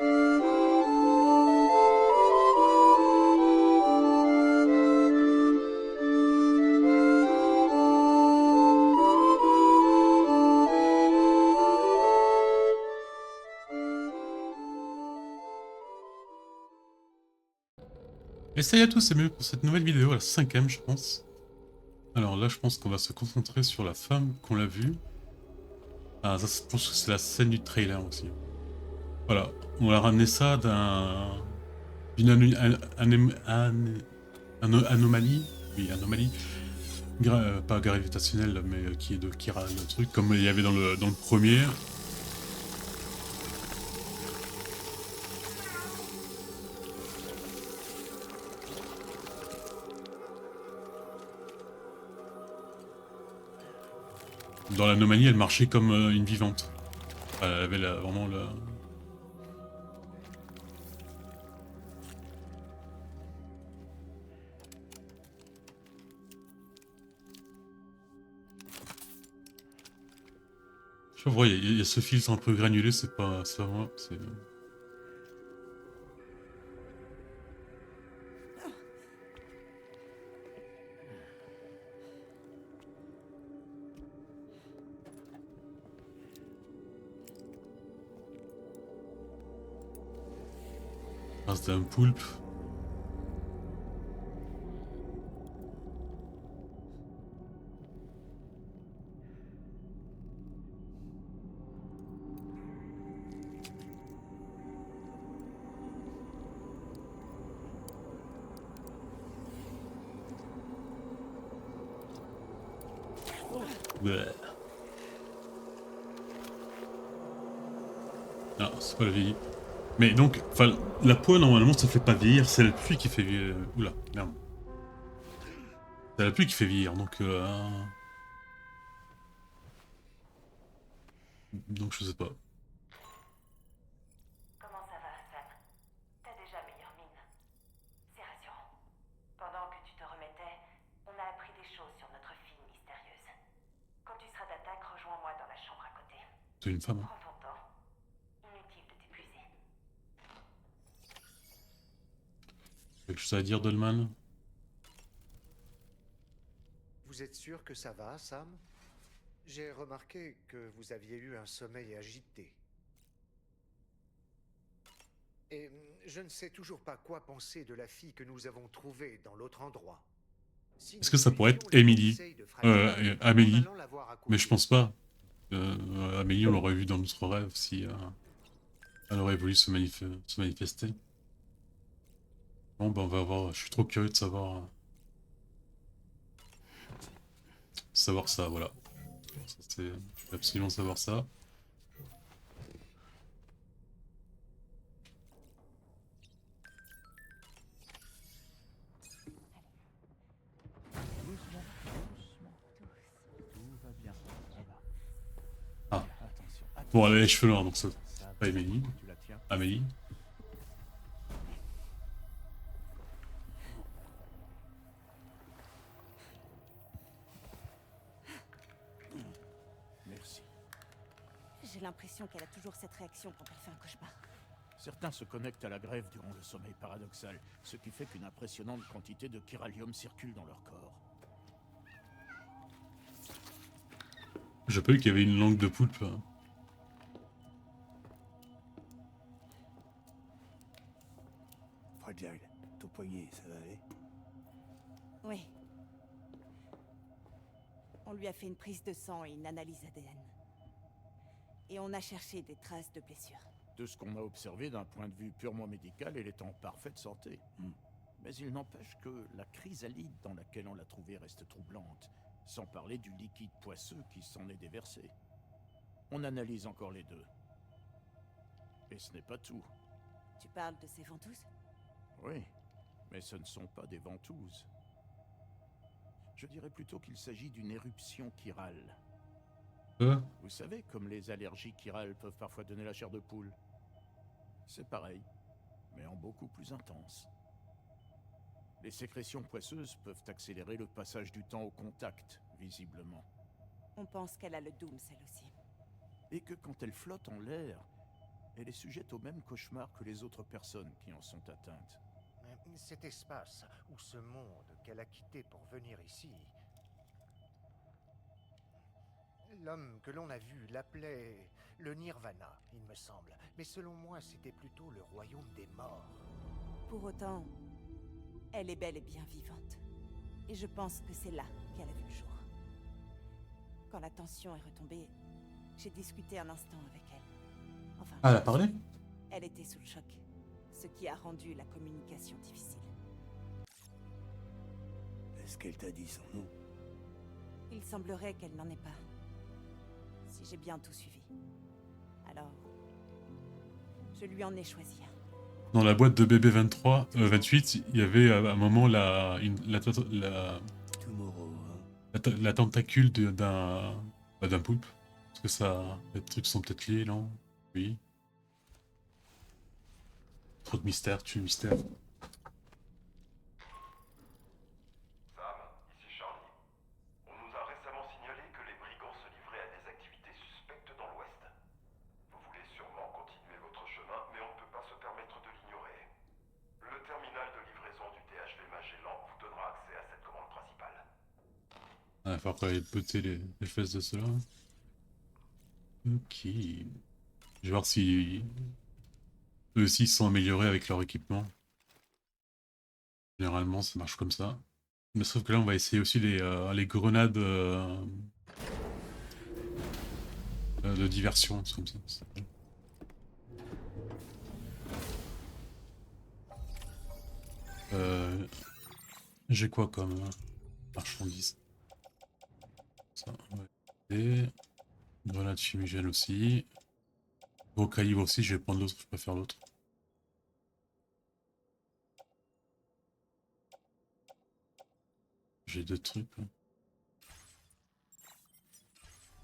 Et salut à tous, c'est mieux pour cette nouvelle vidéo, la 5ème je pense. Alors là je pense qu'on va se concentrer sur la femme qu'on l'a vue. Ah ça je pense que c'est la scène du trailer aussi. Voilà, on a ramené ça d'une anomalie. Oui, anomalie. Pas gravitationnelle, mais qui est de Kira, le truc, comme il y avait dans le premier. Dans l'anomalie, elle marchait comme une vivante. Elle avait vraiment le... Je vois, il y a ce filtre un peu granulé, c'est pas moi, c'est... Ah, c'était un poulpe. Bleh. Ah, c'est pas la vieillir. Mais donc, enfin, la peau normalement ça fait pas vieillir, c'est la pluie qui fait vieillir. Oula, merde. C'est la pluie qui fait vieillir, donc je sais pas. Comment ça va, Sam? T'as déjà meilleure mine. C'est rassurant. Pendant que tu te remettais, on a appris des choses sur notre fille mystérieuse. Quand tu seras d'attaque, rejoins-moi dans la chambre à côté. C'est une femme. Hein. Prends ton temps. Inutile de t'épuiser. Quelque chose à dire, Dolman? Vous êtes sûr que ça va, Sam? J'ai remarqué que vous aviez eu un sommeil agité. Et je ne sais toujours pas quoi penser de la fille que nous avons trouvée dans l'autre endroit. Si Est-ce nous que ça pourrait être suivions les Emily? conseils de Fragile en Amélie. allant la voir Mais je accoucher. pense pas. Amélie, on l'aurait vu dans notre rêve si elle aurait voulu se manifester. Bon, bah on va voir. Je suis trop curieux de savoir ça, voilà. Je veux absolument savoir ça. Ah. Bon, elle a les cheveux noirs, donc ça. Pas Amélie. Amélie. Merci. J'ai l'impression qu'elle a toujours cette réaction quand elle fait un cauchemar. Certains se connectent à la grève durant le sommeil paradoxal, ce qui fait qu'une impressionnante quantité de chiralium circule dans leur corps. J'ai pas vu qu'il y avait une langue de poulpe. Hein. Fragile, ton poignet, ça va aller? Oui. On lui a fait une prise de sang et une analyse ADN. Et on a cherché des traces de blessures. De ce qu'on a observé d'un point de vue purement médical, elle est en parfaite santé. Mais il n'empêche que la chrysalide dans laquelle on l'a trouvée reste troublante, sans parler du liquide poisseux qui s'en est déversé. On analyse encore les deux. Et ce n'est pas tout. Tu parles de ces ventouses? Oui, mais ce ne sont pas des ventouses. Je dirais plutôt qu'il s'agit d'une éruption chirale. Vous savez, comme les allergies chirales peuvent parfois donner la chair de poule. C'est pareil, mais en beaucoup plus intense. Les sécrétions poisseuses peuvent accélérer le passage du temps au contact, visiblement. On pense qu'elle a le Doom, celle aussi. Et que quand elle flotte en l'air, Elle est sujette au même cauchemar que les autres personnes qui en sont atteintes. Cet espace ou ce monde qu'elle a quitté pour venir ici... L'homme que l'on a vu l'appelait le Nirvana, il me semble. Mais selon moi, c'était plutôt le royaume des morts. Pour autant, elle est bel et bien vivante. Et je pense que c'est là qu'elle a vu le jour. Quand la tension est retombée, j'ai discuté un instant avec elle. Enfin, Ah, elle a parlé? elle était sous le choc, ce qui a rendu la communication difficile. Est-ce qu'elle t'a dit son nom? Il semblerait qu'elle n'en ait pas. Si j'ai bien tout suivi. Alors, je lui en ai choisi un. Dans la boîte de bébé 28, il y avait à un moment la Tomorrow, hein? la tentacule d'un poulpe. Parce que ça, les trucs sont peut-être liés, non? Oui. Trop de mystère, tue le mystère. Sam, ici Charlie. On nous a récemment signalé que les brigands se livraient à des activités suspectes dans l'Ouest. Vous voulez sûrement continuer votre chemin, mais on ne peut pas se permettre de l'ignorer. Le terminal de livraison du THV Magellan vous donnera accès à cette commande principale. Ah, il va falloir aller péter les fesses de cela. Ok. Je vais voir si eux aussi sont améliorés avec leur équipement. Généralement, ça marche comme ça. Mais sauf que là, on va essayer aussi les grenades de diversion, c'est comme ça. J'ai quoi comme marchandise? Ça, ouais. Et grenade fumigène aussi. Gros calibre aussi, je vais prendre l'autre, je préfère l'autre. J'ai deux trucs. Là.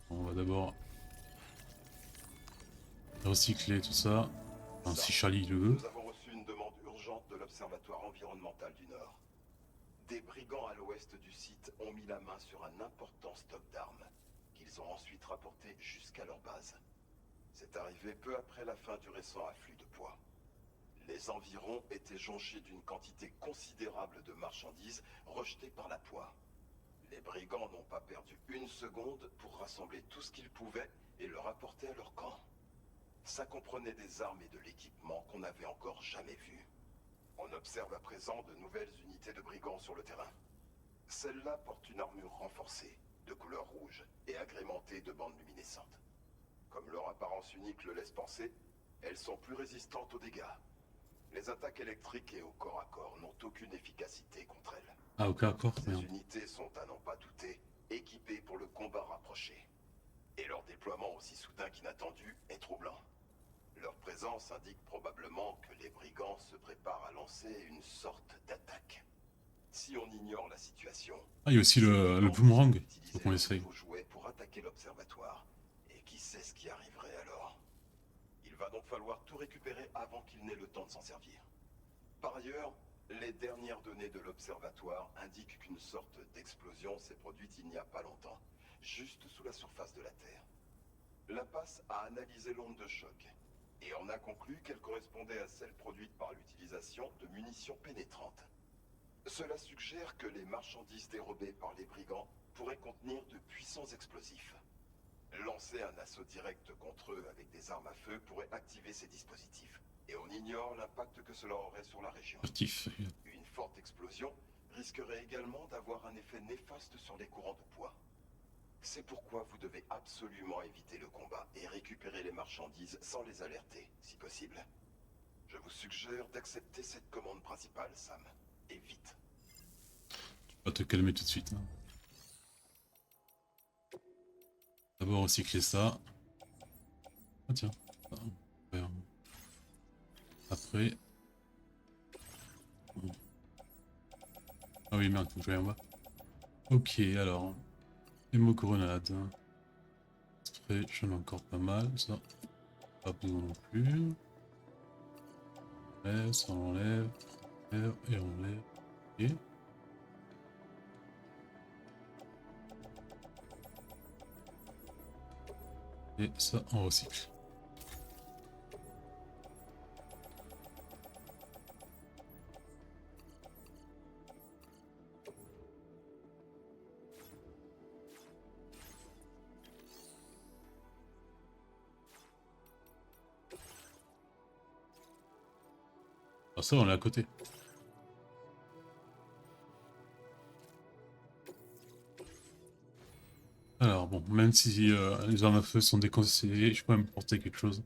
On va d'abord recycler tout ça. Enfin, si Charlie le veut. Nous avons reçu une demande urgente de l'Observatoire environnemental du Nord. Des brigands à l'ouest du site ont mis la main sur un important stock d'armes, qu'ils ont ensuite rapporté jusqu'à leur base. C'est arrivé peu après la fin du récent afflux de poids. Les environs étaient jonchés d'une quantité considérable de marchandises rejetées par la poix. Les brigands n'ont pas perdu une seconde pour rassembler tout ce qu'ils pouvaient et le rapporter à leur camp. Ça comprenait des armes et de l'équipement qu'on n'avait encore jamais vu. On observe à présent de nouvelles unités de brigands sur le terrain. Celles-là portent une armure renforcée, de couleur rouge et agrémentée de bandes luminescentes. Comme leur apparence unique le laisse penser, elles sont plus résistantes aux dégâts. Les attaques électriques et au corps à corps n'ont aucune efficacité contre elles. Ah, ok, d'accord, Ces merde. unités sont, à n'en pas douter, équipées pour le combat rapproché. Et leur déploiement aussi soudain qu'inattendu est troublant. Leur présence indique probablement que les brigands se préparent à lancer une sorte d'attaque. Si on ignore la situation... Ah, il y a aussi le boomerang, faut qu'on l'essaye. Faut jouer pour attaquer l'observatoire. Et qui sait ce qui arriverait alors? Il va donc falloir tout récupérer avant qu'il n'ait le temps de s'en servir. Par ailleurs, les dernières données de l'observatoire indiquent qu'une sorte d'explosion s'est produite il n'y a pas longtemps, juste sous la surface de la Terre. La PAS a analysé l'onde de choc, et on a conclu qu'elle correspondait à celle produite par l'utilisation de munitions pénétrantes. Cela suggère que les marchandises dérobées par les brigands pourraient contenir de puissants explosifs. Lancer un assaut direct contre eux avec des armes à feu pourrait activer ces dispositifs. Et on ignore l'impact que cela aurait sur la région. Furtif. Une forte explosion risquerait également d'avoir un effet néfaste sur les courants de poids. C'est pourquoi vous devez absolument éviter le combat et récupérer les marchandises sans les alerter, si possible. Je vous suggère d'accepter cette commande principale, Sam. Et vite. Tu vas te calmer tout de suite. Hein. D'abord recycler ça. Ah tiens. Ah, ouais. Après. Bon. Ah oui merde, faut que je vais en bas. Ok alors. Hémogrenade. Spray, j'en ai encore pas mal. Ça. Pas besoin non plus. Ouais, ça on enlève. Et on enlève. Ok. Et ça on recycle. Ah ça, on est à côté. Alors bon, même si les armes à feu sont déconseillées, je peux même porter quelque chose.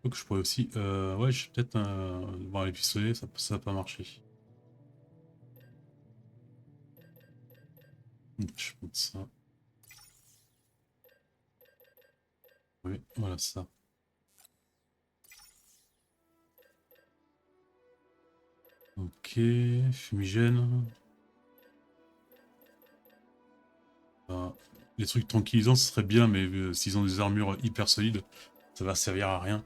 Donc je pourrais aussi... ouais, j'ai peut-être un... Bon, les pistolets, ça va pas marcher. Je monte ça. Oui, voilà ça. Ok, fumigène. Ah, les trucs tranquillisants, ce serait bien, mais s'ils ont des armures hyper solides, ça va servir à rien.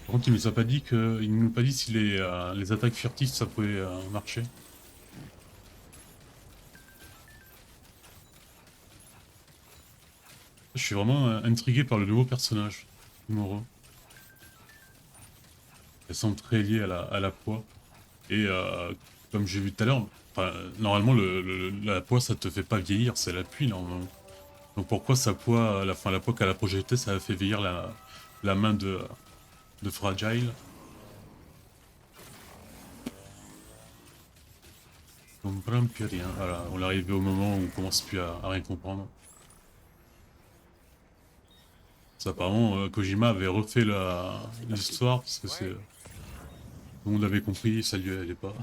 Par contre, il nous a pas dit que, il nous a pas dit si les attaques furtives ça pouvait marcher. Je suis vraiment intrigué par le nouveau personnage, Moro. Elle semble très liée à la poix. Et comme j'ai vu tout à l'heure, normalement la poix ça te fait pas vieillir, c'est la pluie normalement. Donc pourquoi sa poix, la poix qu'elle a projetée, ça a fait vieillir la main de Fragile. On ne comprend plus rien. Voilà, on est arrivé au moment où on commence plus à rien comprendre. Ça, apparemment, Kojima avait refait l'histoire parce que c'est. Tout le monde avait compris, ça lui allait pas.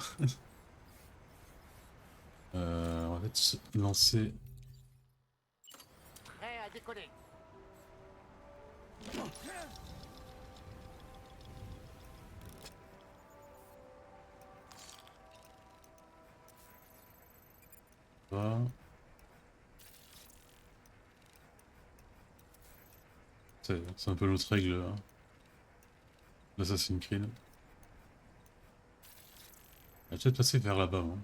On va peut-être se lancer. Prêt à décoller. Là. C'est un peu l'autre règle d'Assassin's Creed. On va peut-être passer vers là-bas. Hein.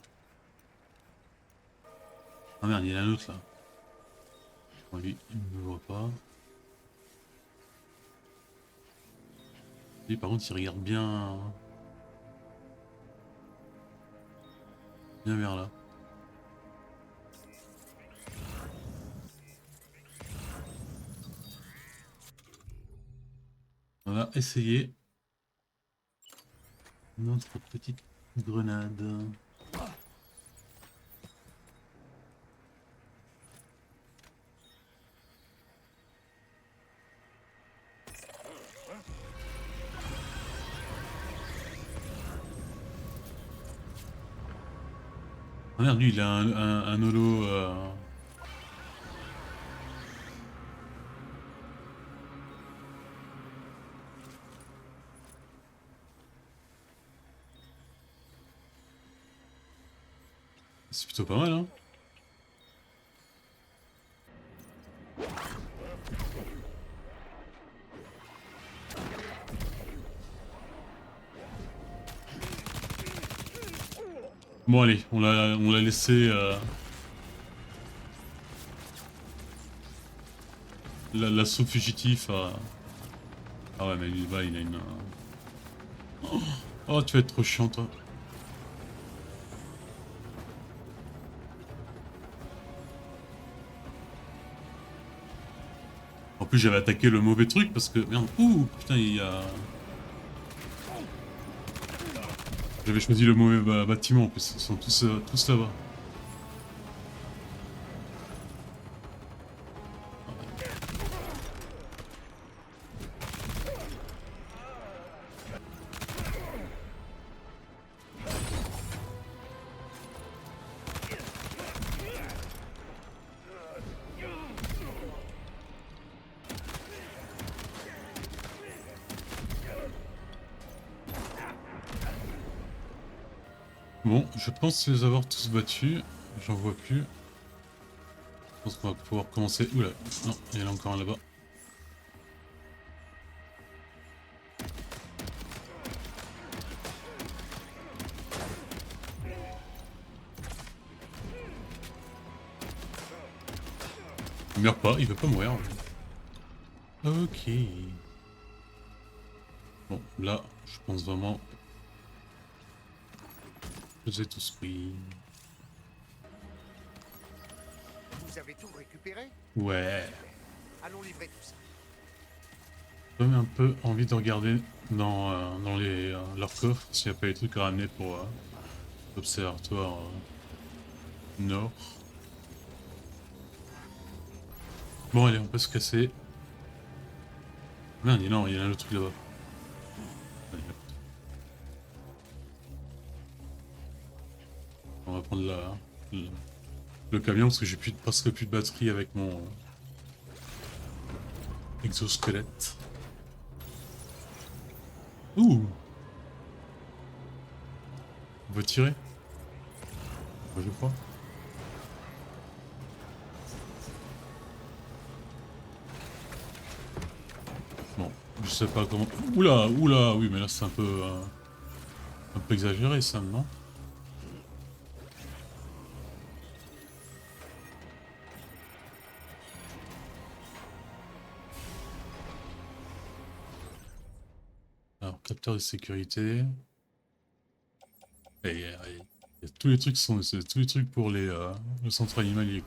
Ah merde, il y en a un autre là. Bon, lui, il ne me voit pas. Lui, par contre, il regarde bien. Bien vers là. On va essayer notre petite grenade. Ah merde, lui il a un holo. C'est plutôt pas mal, hein. Bon allez, on l'a laissé l'assaut fugitif à... Ah ouais mais lui bah, il a une... Oh tu vas être trop chiant toi. En plus j'avais attaqué le mauvais truc parce que... Merde, ouh putain il y a... J'avais choisi le mauvais bâtiment en plus, ils sont tous là-bas. Bon, je pense les avoir tous battus. J'en vois plus. Je pense qu'on va pouvoir commencer... Oula, non, il y en a encore un là-bas. Il meurt pas, il veut pas mourir. Ok. Bon, là, je pense vraiment Je les ai tous pris. Vous avez tout récupéré? Ouais. Allons livrer tout ça. J'ai même un peu envie de regarder dans leurs coffres s'il n'y a pas des trucs à ramener pour l'observatoire nord. Bon allez, on peut se casser. Merde, non, il y a un autre truc là-bas. On va prendre le camion parce que j'ai presque plus de batterie avec mon exosquelette. Ouh! On va tirer? Je crois. Bon, je sais pas comment... Oula, oula, oui mais là c'est un peu exagéré ça, non? Alors, capteur de sécurité. Et il y a tous les trucs c'est tous les trucs pour le centre animalier.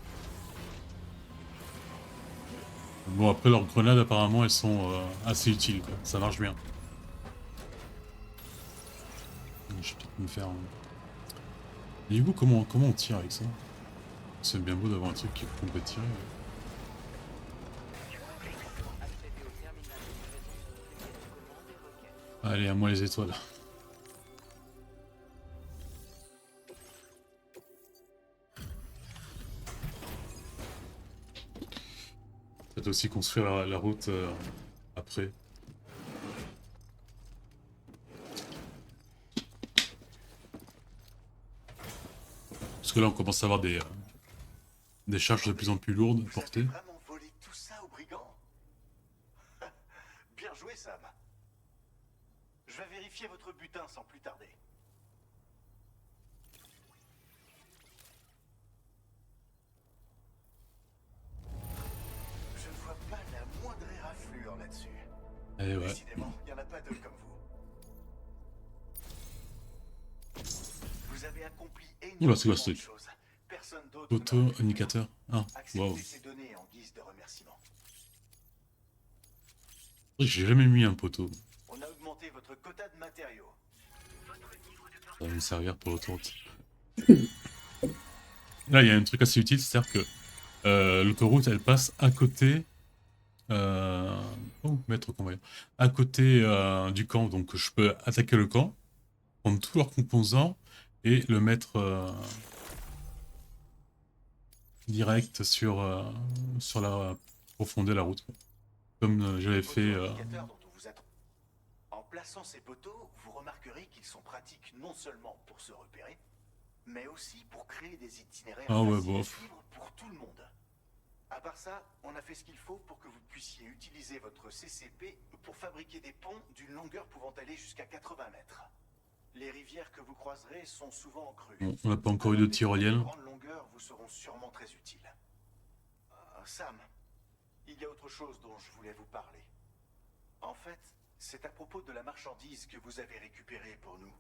Bon après leurs grenades apparemment elles sont assez utiles quoi. Ça marche bien. Je vais peut-être me faire... Et du coup comment on tire avec ça? C'est bien beau d'avoir un truc qu'on peut tirer. Allez, à moi les étoiles. Peut-être aussi construire la route après. Parce que là on commence à avoir des charges de plus en plus lourdes à porter. Vous avez vraiment volé tout ça aux brigands? Bien joué, Sam. Je vais vérifier votre butin sans plus tarder. Je ne vois pas la moindre éraflure là-dessus. Eh ouais. Décidément, il n'y en a pas deux comme vous. Vous avez accompli Oula, c'est quoi énormément ce de truc? choses. Personne d'autre Auto n'aurait pu indicateur. Ah, accepter waouh. ces données en guise de remerciement. J'ai jamais mis un poteau. On a augmenté votre quota de matériaux. Ça va me servir pour l'autoroute. Là, il y a un truc assez utile, c'est-à-dire que l'autoroute, elle passe à côté... Oh, maître convoyeur. À côté du camp, donc je peux attaquer le camp, prendre tous leurs composants et le mettre direct sur la profondeur de la route. Comme j'avais fait... Indicateur dont on vous attend. En plaçant ces poteaux, vous remarquerez qu'ils sont pratiques non seulement pour se repérer, mais aussi pour créer des itinéraires Ah ouais, faciles à bof. suivre pour tout le monde. À part ça, on a fait ce qu'il faut pour que vous puissiez utiliser votre CCP pour fabriquer des ponts d'une longueur pouvant aller jusqu'à 80 mètres. Les rivières que vous croiserez sont souvent en crue. Bon, on n'a pas encore eu de tyrolienne. De grande longueur vous seront sûrement très utiles. Sam, il y a autre chose dont je voulais vous parler. En fait, c'est à propos de la marchandise que vous avez récupérée pour nous.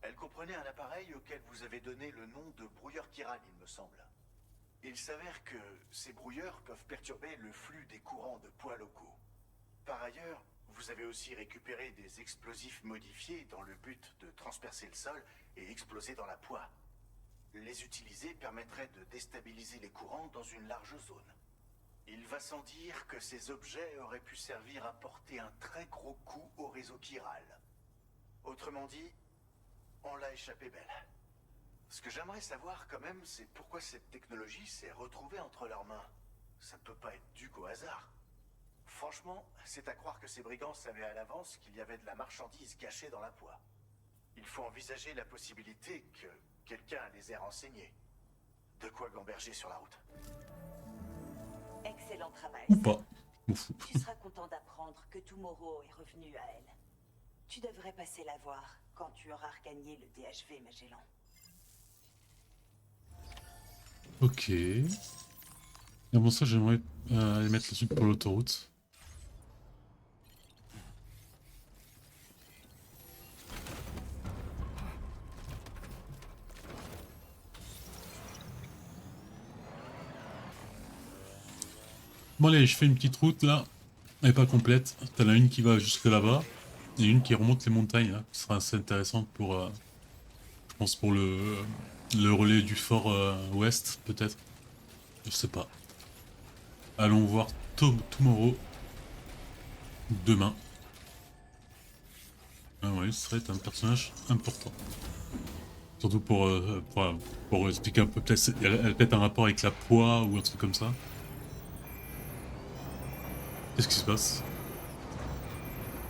Elle comprenait un appareil auquel vous avez donné le nom de brouilleur chiral, il me semble. Il s'avère que ces brouilleurs peuvent perturber le flux des courants de poids locaux. Par ailleurs, vous avez aussi récupéré des explosifs modifiés dans le but de transpercer le sol et exploser dans la poix. Les utiliser permettrait de déstabiliser les courants dans une large zone. Il va sans dire que ces objets auraient pu servir à porter un très gros coup au réseau chiral. Autrement dit, on l'a échappé belle. Ce que j'aimerais savoir quand même, c'est pourquoi cette technologie s'est retrouvée entre leurs mains. Ça ne peut pas être dû qu'au hasard. Franchement, c'est à croire que ces brigands savaient à l'avance qu'il y avait de la marchandise cachée dans la poix. Il faut envisager la possibilité que quelqu'un les ait renseignés. De quoi gamberger sur la route. Excellent travail. Ou pas. M'en fous. Tu seras content d'apprendre que Tomorrow est revenu à elle. Tu devrais passer la voir quand tu auras regagné le DHV Magellan. Ok. Et bon ça j'aimerais aller mettre le truc pour l'autoroute. Bon allez, je fais une petite route là. Elle est pas complète. T'en as une qui va jusque là-bas. Et une qui remonte les montagnes là. Qui sera assez intéressante pour... je pense pour le relais du fort ouest, peut-être. Je sais pas. Allons voir Tomorrow. Demain. Ah oui, ce serait un personnage important. Surtout pour expliquer un peu, peut-être elle a peut-être un rapport avec la poix ou un truc comme ça. Qu'est-ce qui se passe?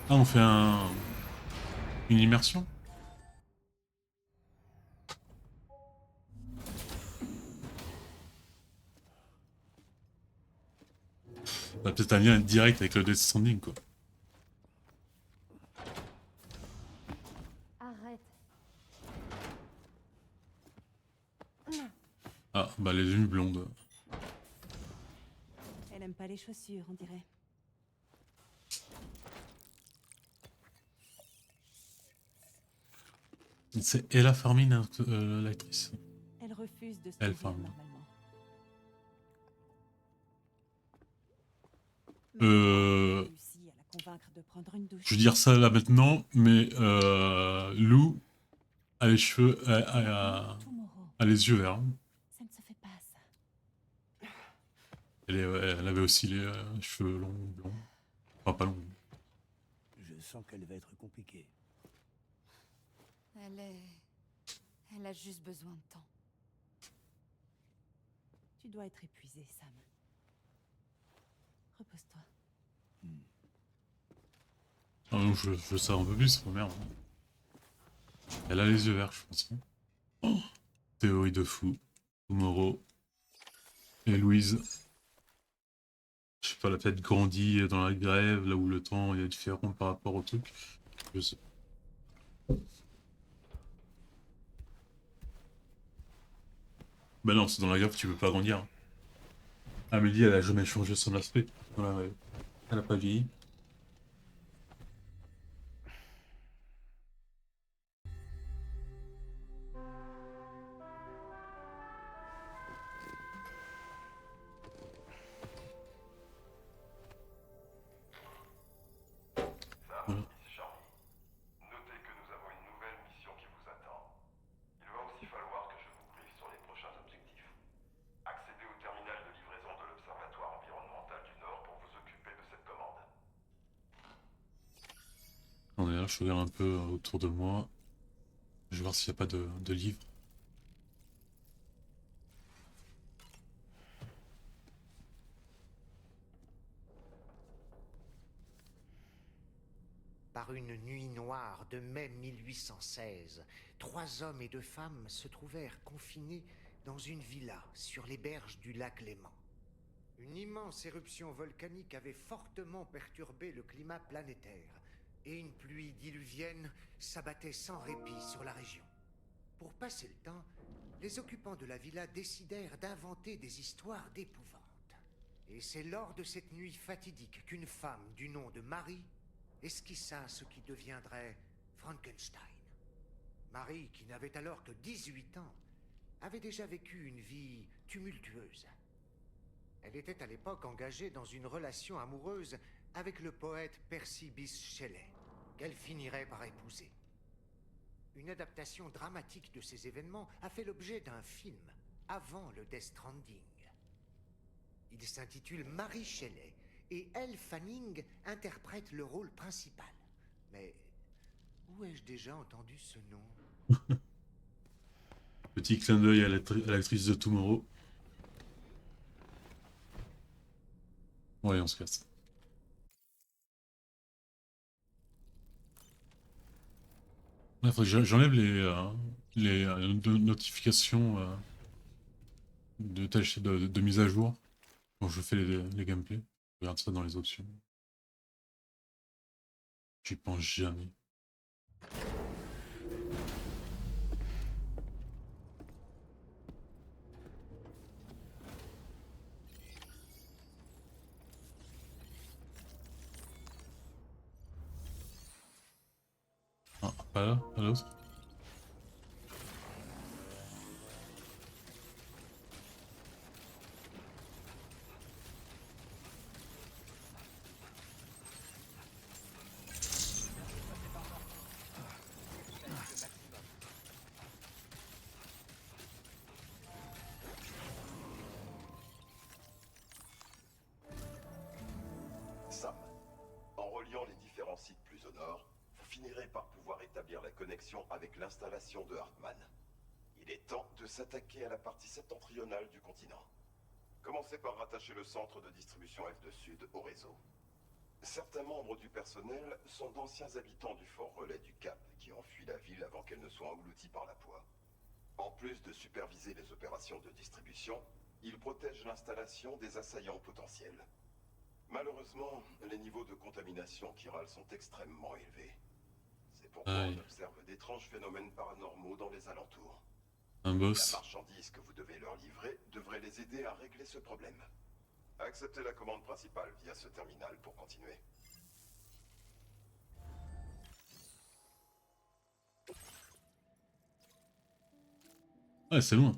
Ah, on fait une immersion? Bah, peut-être un lien direct avec le Death Stranding, quoi. Arrête. Ah, bah les lunes blondes. Elle aime pas les chaussures, on dirait. C'est Ella Farmin, l'actrice. Elle refuse de se Elle, nourrir enfin, normalement. Euh... Réussi à la convaincre de prendre une douche. Je veux dire ça là maintenant, mais Lou a les cheveux, Tomorrow, a les yeux verts. ça ne se fait pas ça. Elle avait aussi les cheveux longs, blonds. Enfin, pas longs. Je sens qu'elle va être compliquée. Elle a juste besoin de temps. Tu dois être épuisé, Sam. Repose-toi. Ah non, je veux ça un peu plus, oh merde. Elle a les yeux verts, je pense. Oh, théorie de fou. Tomorrow. Et Louise. Je sais pas, elle a peut-être grandi dans la grève, là où le temps est différent par rapport au truc. Je sais. Bah non, c'est dans la grève, tu peux pas grandir. Amélie, elle a jamais changé son aspect. Voilà, ouais. Elle a pas vieilli. Voilà. Miss Charlie, notez que nous avons une nouvelle mission qui vous attend. Il va aussi falloir que je vous briefe sur les prochains objectifs. Accédez au terminal de livraison de l'Observatoire environnemental du Nord pour vous occuper de cette commande. On est là, je regarde un peu autour de moi. Je vais voir s'il n'y a pas de livres. Par une nuit noire de mai 1816, 3 hommes et 2 femmes se trouvèrent confinés dans une villa sur les berges du lac Léman. Une immense éruption volcanique avait fortement perturbé le climat planétaire, et une pluie diluvienne s'abattait sans répit sur la région. Pour passer le temps, les occupants de la villa décidèrent d'inventer des histoires d'épouvante. Et c'est lors de cette nuit fatidique qu'une femme du nom de Marie esquissa ce qui deviendrait Frankenstein. Marie, qui n'avait alors que 18 ans, avait déjà vécu une vie tumultueuse. Elle était à l'époque engagée dans une relation amoureuse avec le poète Percy Bysshe Shelley, qu'elle finirait par épouser. Une adaptation dramatique de ces événements a fait l'objet d'un film, avant le Death Stranding. Il s'intitule Marie Shelley, et Elle Fanning interprète le rôle principal. Mais où ai-je déjà entendu ce nom? Petit clin d'œil à l'actrice de Tomorrow. Bon, allez, on se casse. Il faut que j'enlève les notifications de mise à jour quand je fais les gameplays. Je regarde ça dans les options. J'y pense jamais. Ah, pas là, pas l'autre. nord, vous finirez par pouvoir établir la connexion avec l'installation de Hartmann. Il est temps de s'attaquer à la partie septentrionale du continent. Commencez par rattacher le centre de distribution F2 Sud au réseau. Certains membres du personnel sont d'anciens habitants du fort relais du Cap qui ont fui la ville avant qu'elle ne soit engloutie par la poix. En plus de superviser les opérations de distribution, ils protègent l'installation des assaillants potentiels. Malheureusement, les niveaux de contamination chirale sont extrêmement élevés. C'est pourquoi on observe d'étranges phénomènes paranormaux dans les alentours. Un boss. La marchandise que vous devez leur livrer devrait les aider à régler ce problème. Acceptez la commande principale via ce terminal pour continuer. Ouais, c'est loin.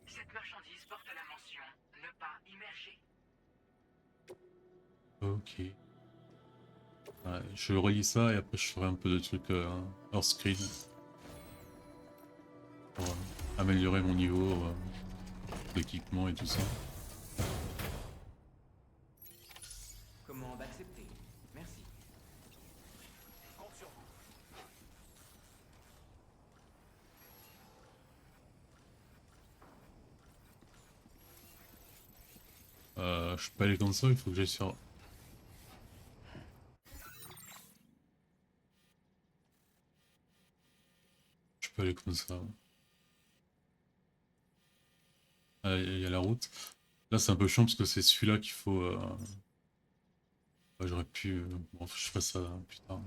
Cette marchandise porte la mention « Ne pas immerger ». Ok. Ouais, je relis ça et après je ferai un peu de trucs hors screen. Pour améliorer mon niveau d'équipement et tout ça. Commande acceptée. Merci. Compte sur vous. Je peux aller comme ça, il faut que j'aille sur... Je peux aller comme ça. Ah, il y a la route. Là c'est un peu chiant parce que c'est celui-là qu'il faut... Ouais, j'aurais pu... Bon, je ferai ça plus tard.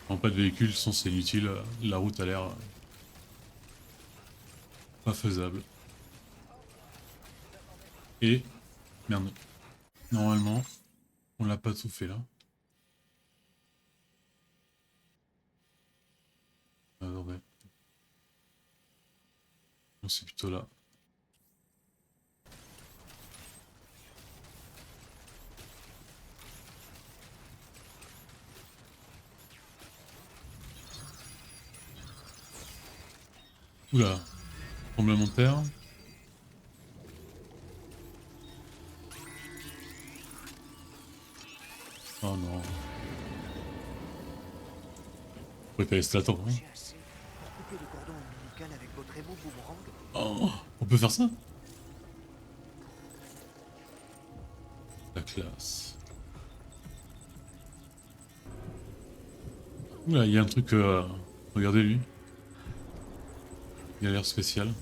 En pas de véhicule, sinon c'est inutile. La route a l'air... pas faisable. Et... Merde. Normalement, on l'a pas tout fait là. Attendez. Non, c'est plutôt là. Oula. Tremblement de terre. Oh non. Ouais, t'as resté attendre, hein. J'ai assez pour couper le cordon ombilical avec votre émo boomerang. Oh, on peut faire ça? La classe. Oula, il y a un truc... regardez lui. Il a l'air spécial.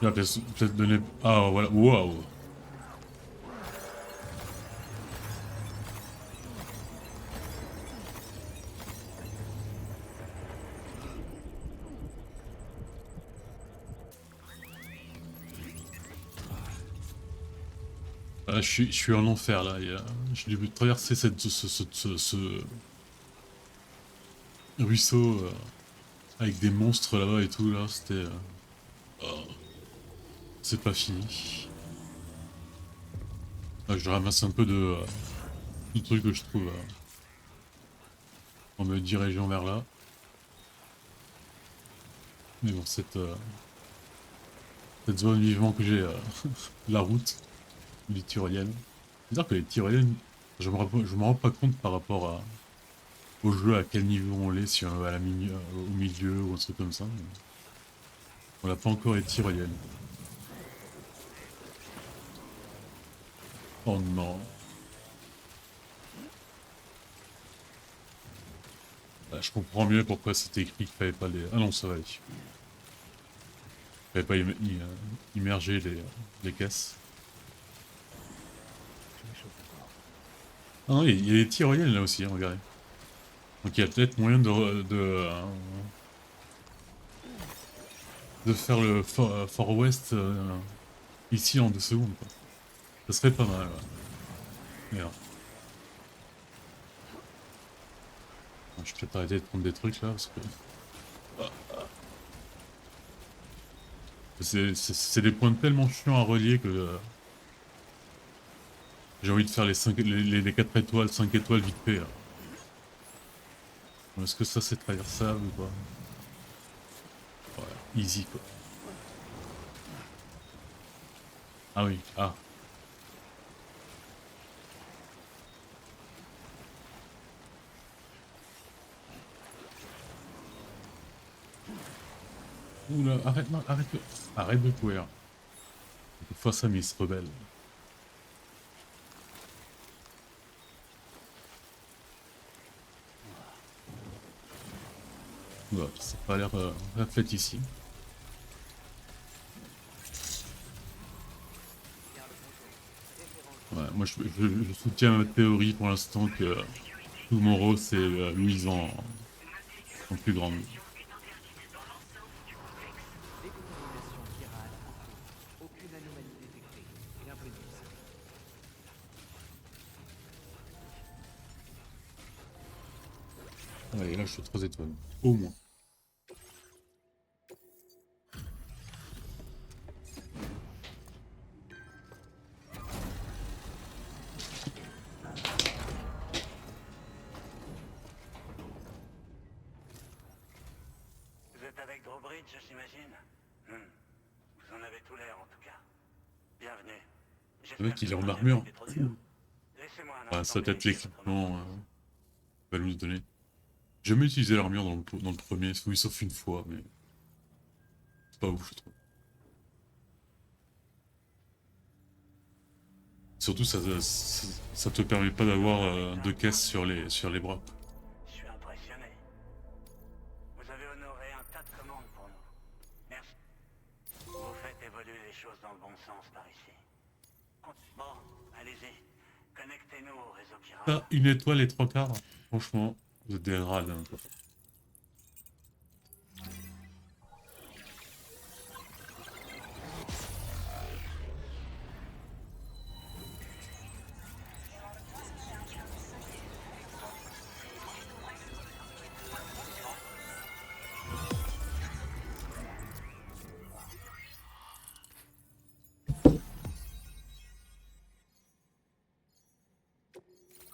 Il va peut-être donner... Ah voilà, waouh. Ah, je suis en enfer là, j'ai dû traverser ce ruisseau avec des monstres là-bas et tout là, c'était... oh, c'est pas fini. Ah, je ramasse un peu de trucs que je trouve en me dirigeant vers là. Mais bon, cette zone vivant que j'ai, la route, les tyroliennes. C'est-à-dire que les tyroliennes, je me rends pas compte par rapport au jeu à quel niveau on l'est, si on est à au milieu ou un truc comme ça. Mais on n'a pas encore les tyroliennes. Oh non. Ah, je comprends mieux pourquoi c'était écrit qu'il fallait pas les... Ah non, ça va aller. Il fallait pas immerger les caisses. Ah non, il y a des tyroliennes là aussi, hein, regardez. Donc il y a peut-être moyen de faire le Far West ici en 2 secondes, quoi. Ça serait pas mal, ouais. Merde. Je vais peut-être arrêter de prendre des trucs là parce que... C'est des points tellement chiants à relier que j'ai envie de faire les 4 étoiles, 5 étoiles vite fait. Est-ce que ça c'est traversable ou pas? Ouais, easy quoi. Ah oui, ah. Oula, arrête, non, arrête, arrête de courir. Des fois ça, mais il se rebelle. Ouais, ça n'a pas l'air fait ici. Ouais, moi je soutiens ma théorie pour l'instant que Tomorrow c'est Louise en plus grande. Décontamination virale en cours. Aucune anomalie détectée. Bienvenue. Ouais, là je suis 3 étoiles. Au moins. Vous êtes avec Drawbridge, j'imagine? Vous en avez tout l'air, en tout cas. Bienvenue. Le mec il est en armure. Laissez-moi un Ah, instant ça va être vérifier l'équipement va nous donner. J'ai jamais utilisé l'armure dans le premier, oui, sauf une fois, mais c'est pas ouf je trouve. Surtout ça te permet pas d'avoir de caisse sur les bras. Je suis impressionné. Vous avez honoré un tas de commandes pour nous. Merci. Vous faites évoluer les choses dans le bon sens par ici. Bon, allez-y. Connectez-nous au réseau Chiral. Ah, une étoile et 3 quarts, franchement, vous êtes des rades. Hein, quoi.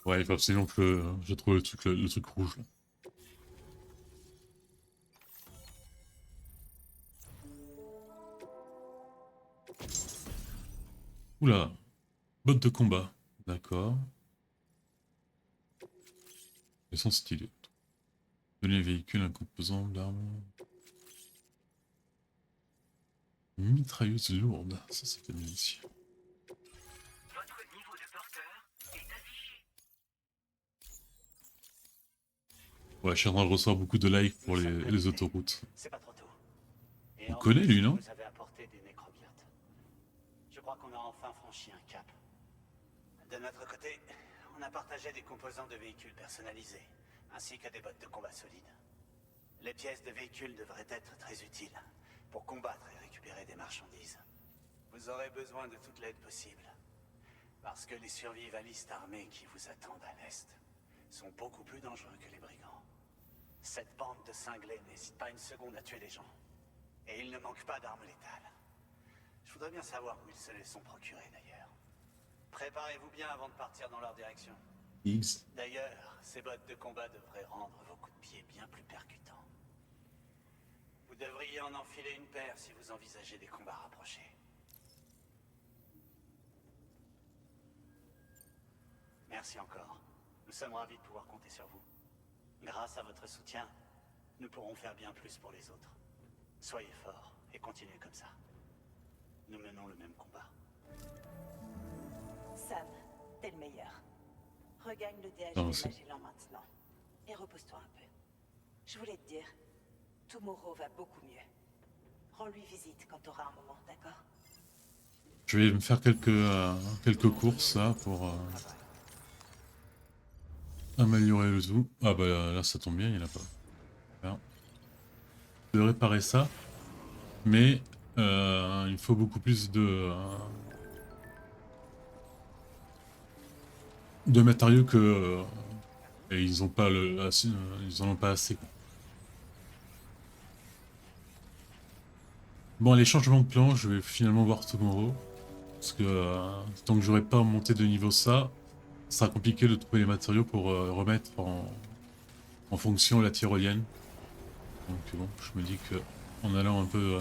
Ouais, il faut absolument que je trouve le truc rouge. Là. Oula, botte de combat, d'accord. Ils sont stylés. Donner au véhicule un composant d'arme. Mitrailleuse lourde, ça c'est bien ici. Votre niveau de porteur est affiché. Ouais, je suis en train de recevoir beaucoup de likes pour les autoroutes. C'est pas trop tôt. On connaît lui, non? Vous avez apporté des nécrobiotes. Je crois qu'on a enfin franchi un cap. De notre côté, on a partagé des composants de véhicules personnalisés, ainsi que des bottes de combat solides. Les pièces de véhicules devraient être très utiles pour combattre et récupérer des marchandises. Vous aurez besoin de toute l'aide possible, parce que les survivalistes armés qui vous attendent à l'est sont beaucoup plus dangereux que les brigands. Cette bande de cinglés n'hésite pas une seconde à tuer les gens. Et il ne manque pas d'armes létales. Je voudrais bien savoir où ils se les sont procurés d'ailleurs. Préparez-vous bien avant de partir dans leur direction. X. D'ailleurs, ces bottes de combat devraient rendre vos coups de pied bien plus percutants. Vous devriez en enfiler une paire si vous envisagez des combats rapprochés. Merci encore. Nous sommes ravis de pouvoir compter sur vous. Grâce à votre soutien, nous pourrons faire bien plus pour les autres. Soyez forts et continuez comme ça. Nous menons le même combat. Sam, t'es le meilleur. Regagne le DHD Non, c'est- Magellan maintenant. Et repose-toi un peu. Je voulais te dire, Tomorrow va beaucoup mieux. Rends-lui visite quand t'auras un moment, d'accord? Je vais me faire quelques courses là pour améliorer le tout. Ah bah là ça tombe bien, il y en a pas. Bien. Je vais réparer ça, mais il faut beaucoup plus de matériaux que et ils ont pas ils en ont pas assez. Quoi. Bon, les changements de plan, je vais finalement voir Tomorrow. Parce que tant que j'aurai pas monté de niveau ça sera compliqué de trouver les matériaux pour remettre en fonction la tyrolienne. Donc bon, je me dis que en allant un peu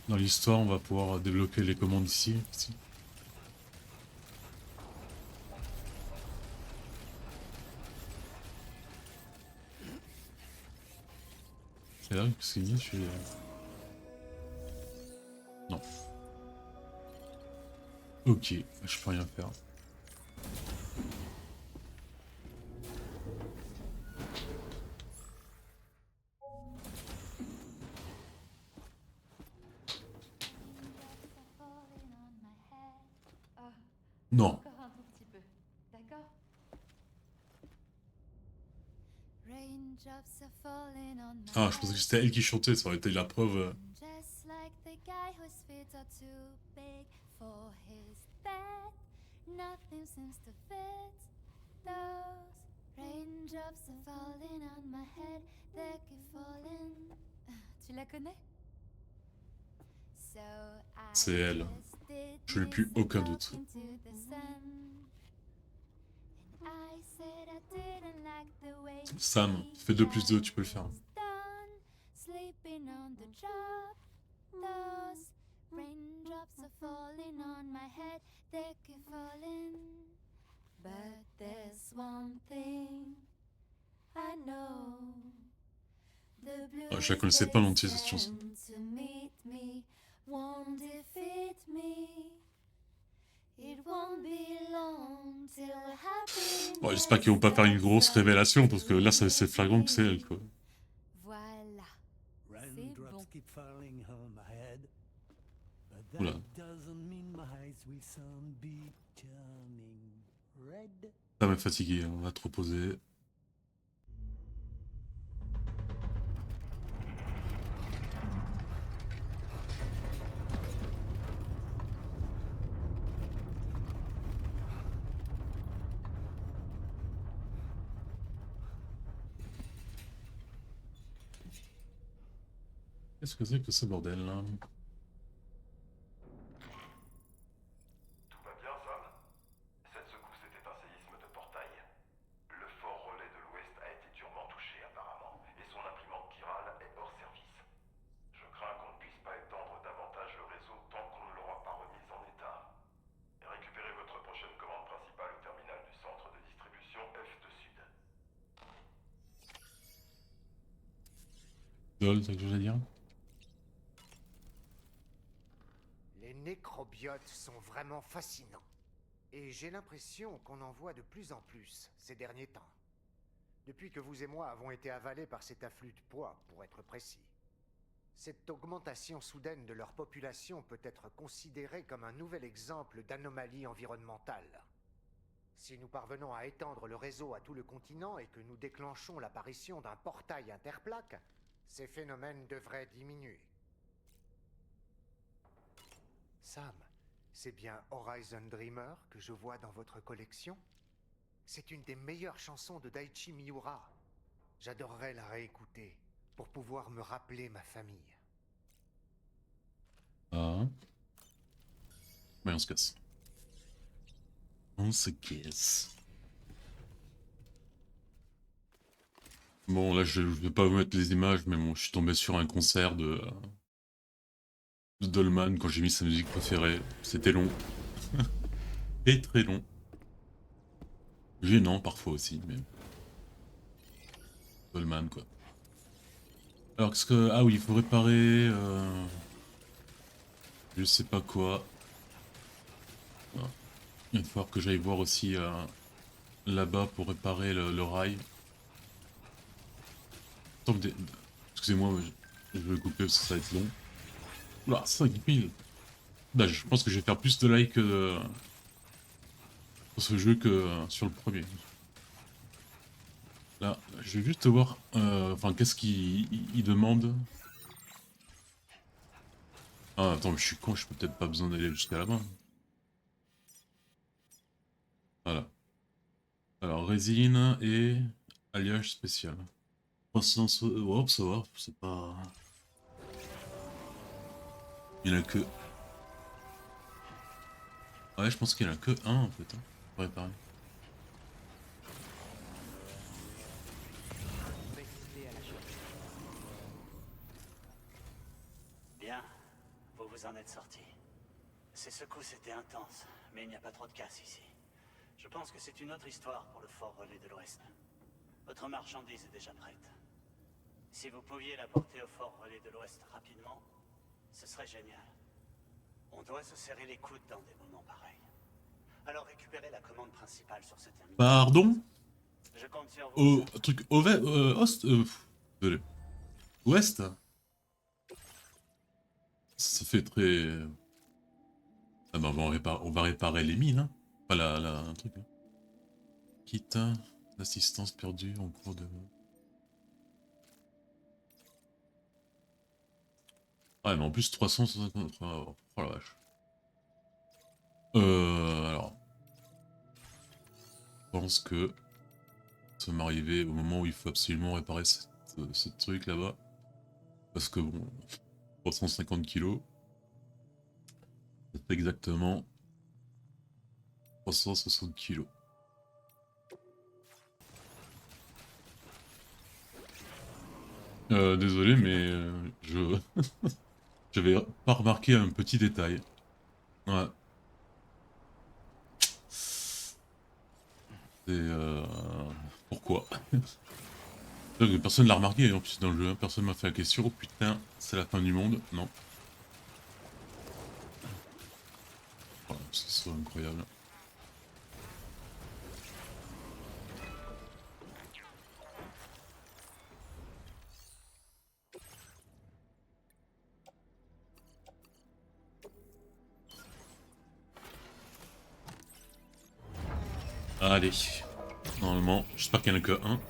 dans l'histoire, on va pouvoir débloquer les commandes ici. C'est là que c'est dit, je suis... Non. Ok, je peux rien faire. Non. Encore un tout petit peu, d'accord? Ah, je pensais que c'était elle qui chantait, ça aurait été la preuve. Just like the guy whose feet are too big for his bed, nothing seems to fit. Those raindrops are falling on my head, they keep falling. Tu la connais? So C'est elle. Je n'ai plus aucun doute. Sam, fais 2 plus 2, tu peux le faire. Sleeping on the job, those raindrops are falling on my head, they keep falling. But there's one thing I know. The blue Je la connaissais pas l'entier cette chanson. to meet me won't defeat me. It won't be long till happiness. Bon, j'espère qu'ils vont pas faire une grosse révélation parce que là c'est flagrant que c'est elle quoi. Voilà. Raindrops keep falling on my head, but Oula. that doesn't mean my eyes will soon be turning red. Ça m'a fatigué, on va te reposer. Qu'est-ce que c'est que ce bordel là? Tout va bien, Sam? Cette secousse était un séisme de portail. Le fort relais de l'Ouest a été durement touché apparemment, et son imprimante chirale est hors service. Je crains qu'on ne puisse pas étendre davantage le réseau tant qu'on ne l'aura pas remise en état. Récupérez votre prochaine commande principale au terminal du centre de distribution F de Sud. Dol, c'est ce que je veux dire? Les nécrobiotes sont vraiment fascinants. Et j'ai l'impression qu'on en voit de plus en plus ces derniers temps. Depuis que vous et moi avons été avalés par cet afflux de poids, pour être précis. Cette augmentation soudaine de leur population peut être considérée comme un nouvel exemple d'anomalie environnementale. Si nous parvenons à étendre le réseau à tout le continent et que nous déclenchons l'apparition d'un portail interplaque, ces phénomènes devraient diminuer. Sam, c'est bien Horizon Dreamer que je vois dans votre collection? C'est une des meilleures chansons de Daichi Miura. J'adorerais la réécouter pour pouvoir me rappeler ma famille. Ah. Mais on se casse. On se casse. Bon, là, je vais pas vous mettre les images, mais bon, je suis tombé sur un concert de Dolman quand j'ai mis sa musique préférée. C'était long. Et très long. Gênant parfois aussi, mais... Dolman, quoi. Alors, qu'est-ce que... Ah oui, il faut réparer... Je sais pas quoi. Ah. Il va falloir que j'aille voir aussi là-bas pour réparer le rail. Excusez-moi, je vais le couper parce que ça va être long. Oula, 5000. Bah, je pense que je vais faire plus de likes sur ce jeu que sur le premier. Là, je vais juste voir... Enfin, qu'est-ce qu'il demande. Ah, attends, mais je suis con, je peux peut-être pas besoin d'aller jusqu'à là-bas. Voilà. Alors, résine et alliage spécial. 300... Oh, ça va, c'est pas... Il y en a que... Ouais, je pense qu'il y en a que un en fait, hein, pour réparer. Bien, vous vous en êtes sortis. Ces secousses étaient intenses, mais il n'y a pas trop de casse ici. Je pense que c'est une autre histoire pour le Fort Relais de l'Ouest. Votre marchandise est déjà prête. Si vous pouviez la porter au Fort Relais de l'Ouest rapidement, ce serait génial. On doit se serrer les coudes dans des moments pareils. Alors récupérez la commande principale sur ce terminal. Pardon? Je compte sur vous. Au truc... Ost... désolé. Ouest? Ça fait très... Ah bah on va réparer les mines, hein. Pas un truc. Hein. Quitte l'assistance perdue en cours de... Ouais, mais en plus 350... Oh la vache. Alors... Je pense que... Ça va m'arriver au moment où il faut absolument réparer ce truc là-bas. Parce que bon... 350 kilos... Ça fait exactement... 360 kilos. Désolé, mais je... J'avais pas remarqué un petit détail. Ouais. Et pourquoi? Personne l'a remarqué en plus dans le jeu, hein. Personne m'a fait la question. Oh putain, c'est la fin du monde. Non. Voilà, parce que ce serait incroyable. Allez. Normalement, j'espère qu'il n'y en a que un.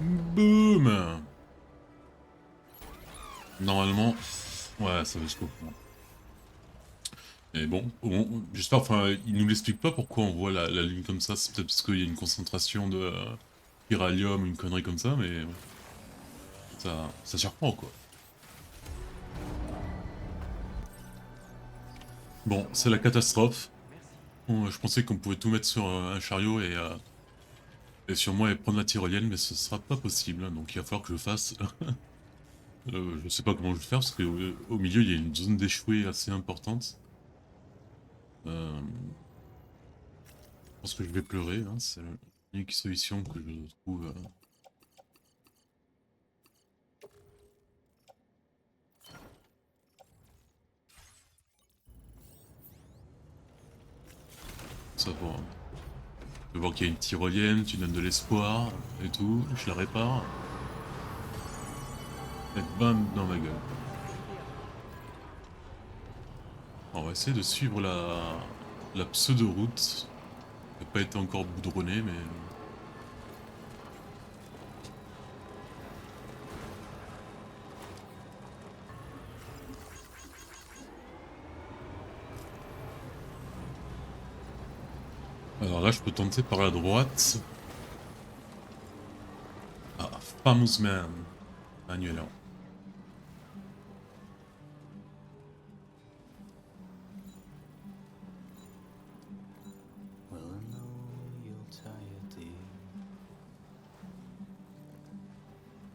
Boum. Normalement, ouais, ça va jusqu'au fond. Mais bon, j'espère, enfin, il nous l'explique pas pourquoi on voit la ligne comme ça. C'est peut-être parce qu'il y a une concentration de pyralium, une connerie comme ça, mais ça surprend quoi. Bon, c'est la catastrophe. Bon, je pensais qu'on pouvait tout mettre sur un chariot et sur moi et prendre la tyrolienne, mais ce sera pas possible. Donc il va falloir que je fasse. Je sais pas comment je vais faire parce qu'au milieu il y a une zone d'échouée assez importante. Je pense que je vais pleurer, hein, c'est l'unique solution que je trouve. Ça va. Je vois qu'il y a une tyrolienne, tu donnes de l'espoir et tout, je la répare. Et bam dans ma gueule. On va essayer de suivre la pseudo-route. Elle n'a pas été encore boudronnée, mais... Alors là, je peux tenter par la droite. Ah, Famous Man. Manuel.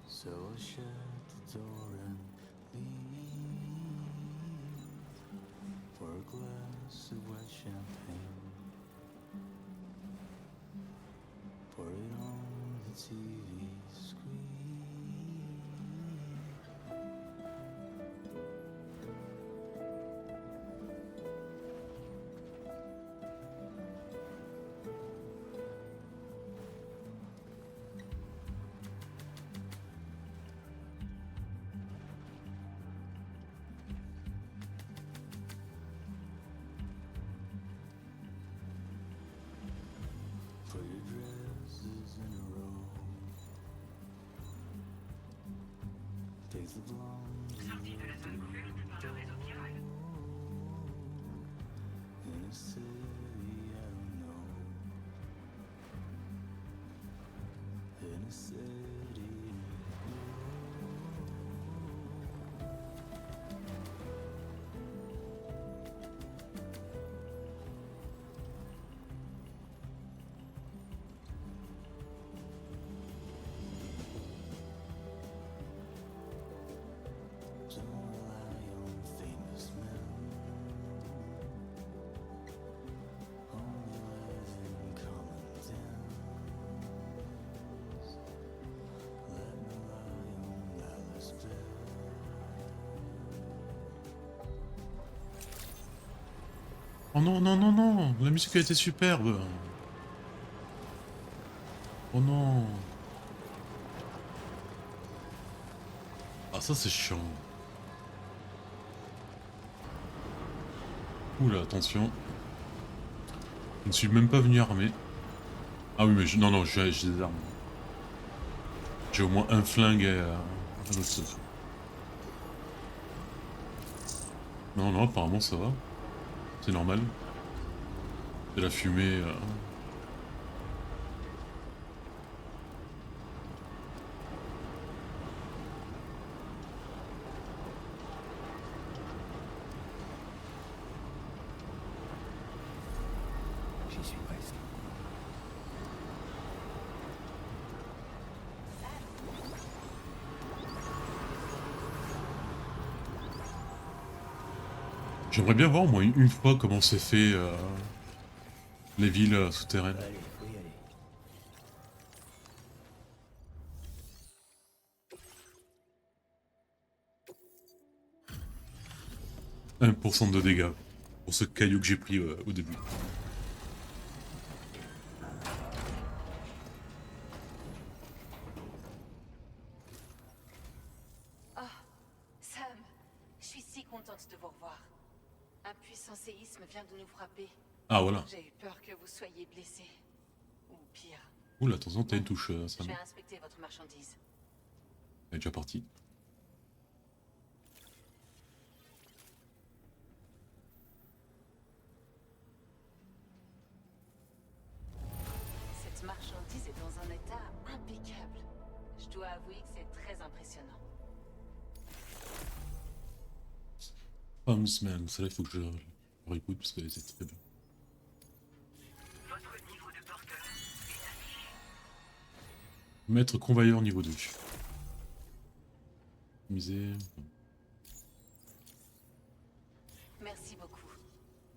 So shut the door and leave for a glass of white champagne. Pour it on the TV screen. Put your dresses in a row. Take the blonde Sortie de la zone couverte par le réseau viral. in a city I don't Oh non, non, non, non. La musique a été superbe. Oh non. Ah ça c'est chiant. Oula, attention. Je ne suis même pas venu armé. Ah oui mais non non j'ai des armes. J'ai au moins un flingue et un autre. Non non apparemment ça va. C'est normal. C'est la fumée. J'y suis presque. J'aimerais bien voir au moins une fois comment c'est fait les villes souterraines. Allez, faut y aller. 1% de dégâts pour ce caillou que j'ai pris au début. Oh, Sam, je suis si contente de vous revoir. Un puissant séisme vient de nous frapper. Ah voilà. J'ai eu peur que vous soyez blessé. Ou pire. Oula, attention, t'as une touche, Je Sam. vais inspecter votre marchandise. Elle est déjà partie. Cette marchandise est dans un état impeccable. Je dois avouer que c'est très impressionnant. Homesman, celle-là il faut que je réécoute parce que c'est très bien. Votre niveau de porteur est affiché. Maître convoyeur niveau 2. Misère. Merci beaucoup.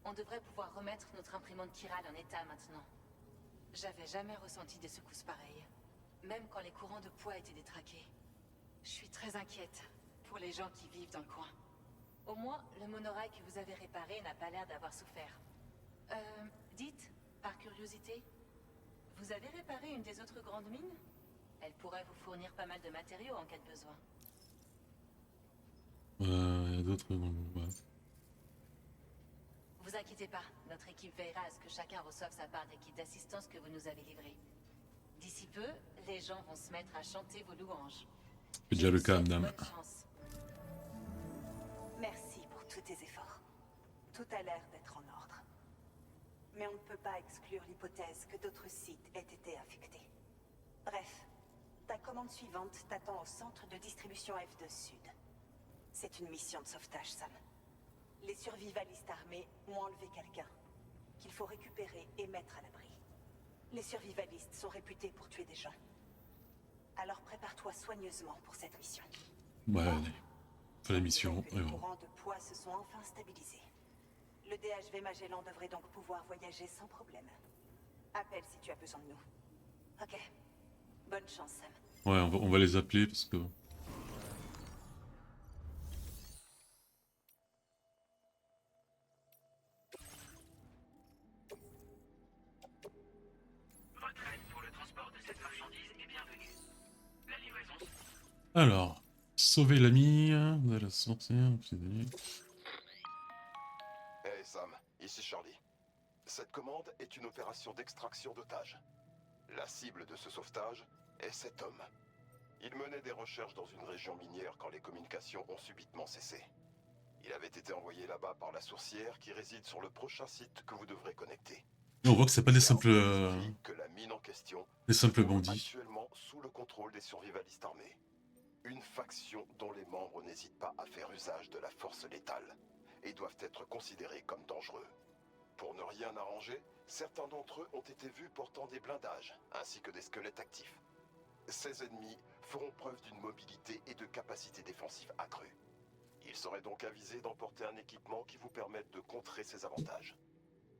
On devrait pouvoir remettre notre imprimante chirale en état maintenant. J'avais jamais ressenti des secousses pareilles. Même quand les courants de poids étaient détraqués. Je suis très inquiète pour les gens qui vivent dans le coin. Au moins, le monorail que vous avez réparé n'a pas l'air d'avoir souffert. Dites, par curiosité, vous avez réparé une des autres grandes mines? Elle pourrait vous fournir pas mal de matériaux en cas de besoin. Il y a d'autres... ouais. Vous inquiétez pas, notre équipe veillera à ce que chacun reçoive sa part des kits d'assistance que vous nous avez livrés. D'ici peu, les gens vont se mettre à chanter vos louanges. C'est déjà le cas, madame. Bonne chance. Merci pour tous tes efforts. Tout a l'air d'être en ordre. Mais on ne peut pas exclure l'hypothèse que d'autres sites aient été affectés. Bref, ta commande suivante t'attend au centre de distribution F2 Sud. C'est une mission de sauvetage, Sam. Les survivalistes armés ont enlevé quelqu'un qu'il faut récupérer et mettre à l'abri. Les survivalistes sont réputés pour tuer des gens. Alors prépare-toi soigneusement pour cette mission. Ouais, allez. Fais la mission. Les courants de poids se sont enfin stabilisés. Le DHV Magellan devrait donc pouvoir voyager sans problème. Appelle si tu as besoin de nous. Ok. Bonne chance, Sam. Ouais, on va les appeler parce que... Votre aide pour le transport de cette marchandise est bienvenue. La livraison... Alors, sauver l'ami de la sorcière... Hey Sam, ici Charlie. Cette commande est une opération d'extraction d'otages. La cible de ce sauvetage est cet homme. Il menait des recherches dans une région minière quand les communications ont subitement cessé. Il avait été envoyé là-bas par la sourcière qui réside sur le prochain site que vous devrez connecter. On voit que c'est pas des simples... Que la mine en question des simples bandits. actuellement sous le contrôle des survivalistes armés. Une faction dont les membres n'hésitent pas à faire usage de la force létale et doivent être considérés comme dangereux. Pour ne rien arranger, certains d'entre eux ont été vus portant des blindages, ainsi que des squelettes actifs. Ces ennemis feront preuve d'une mobilité et de capacité défensive accrues. Il serait donc avisé d'emporter un équipement qui vous permette de contrer ces avantages.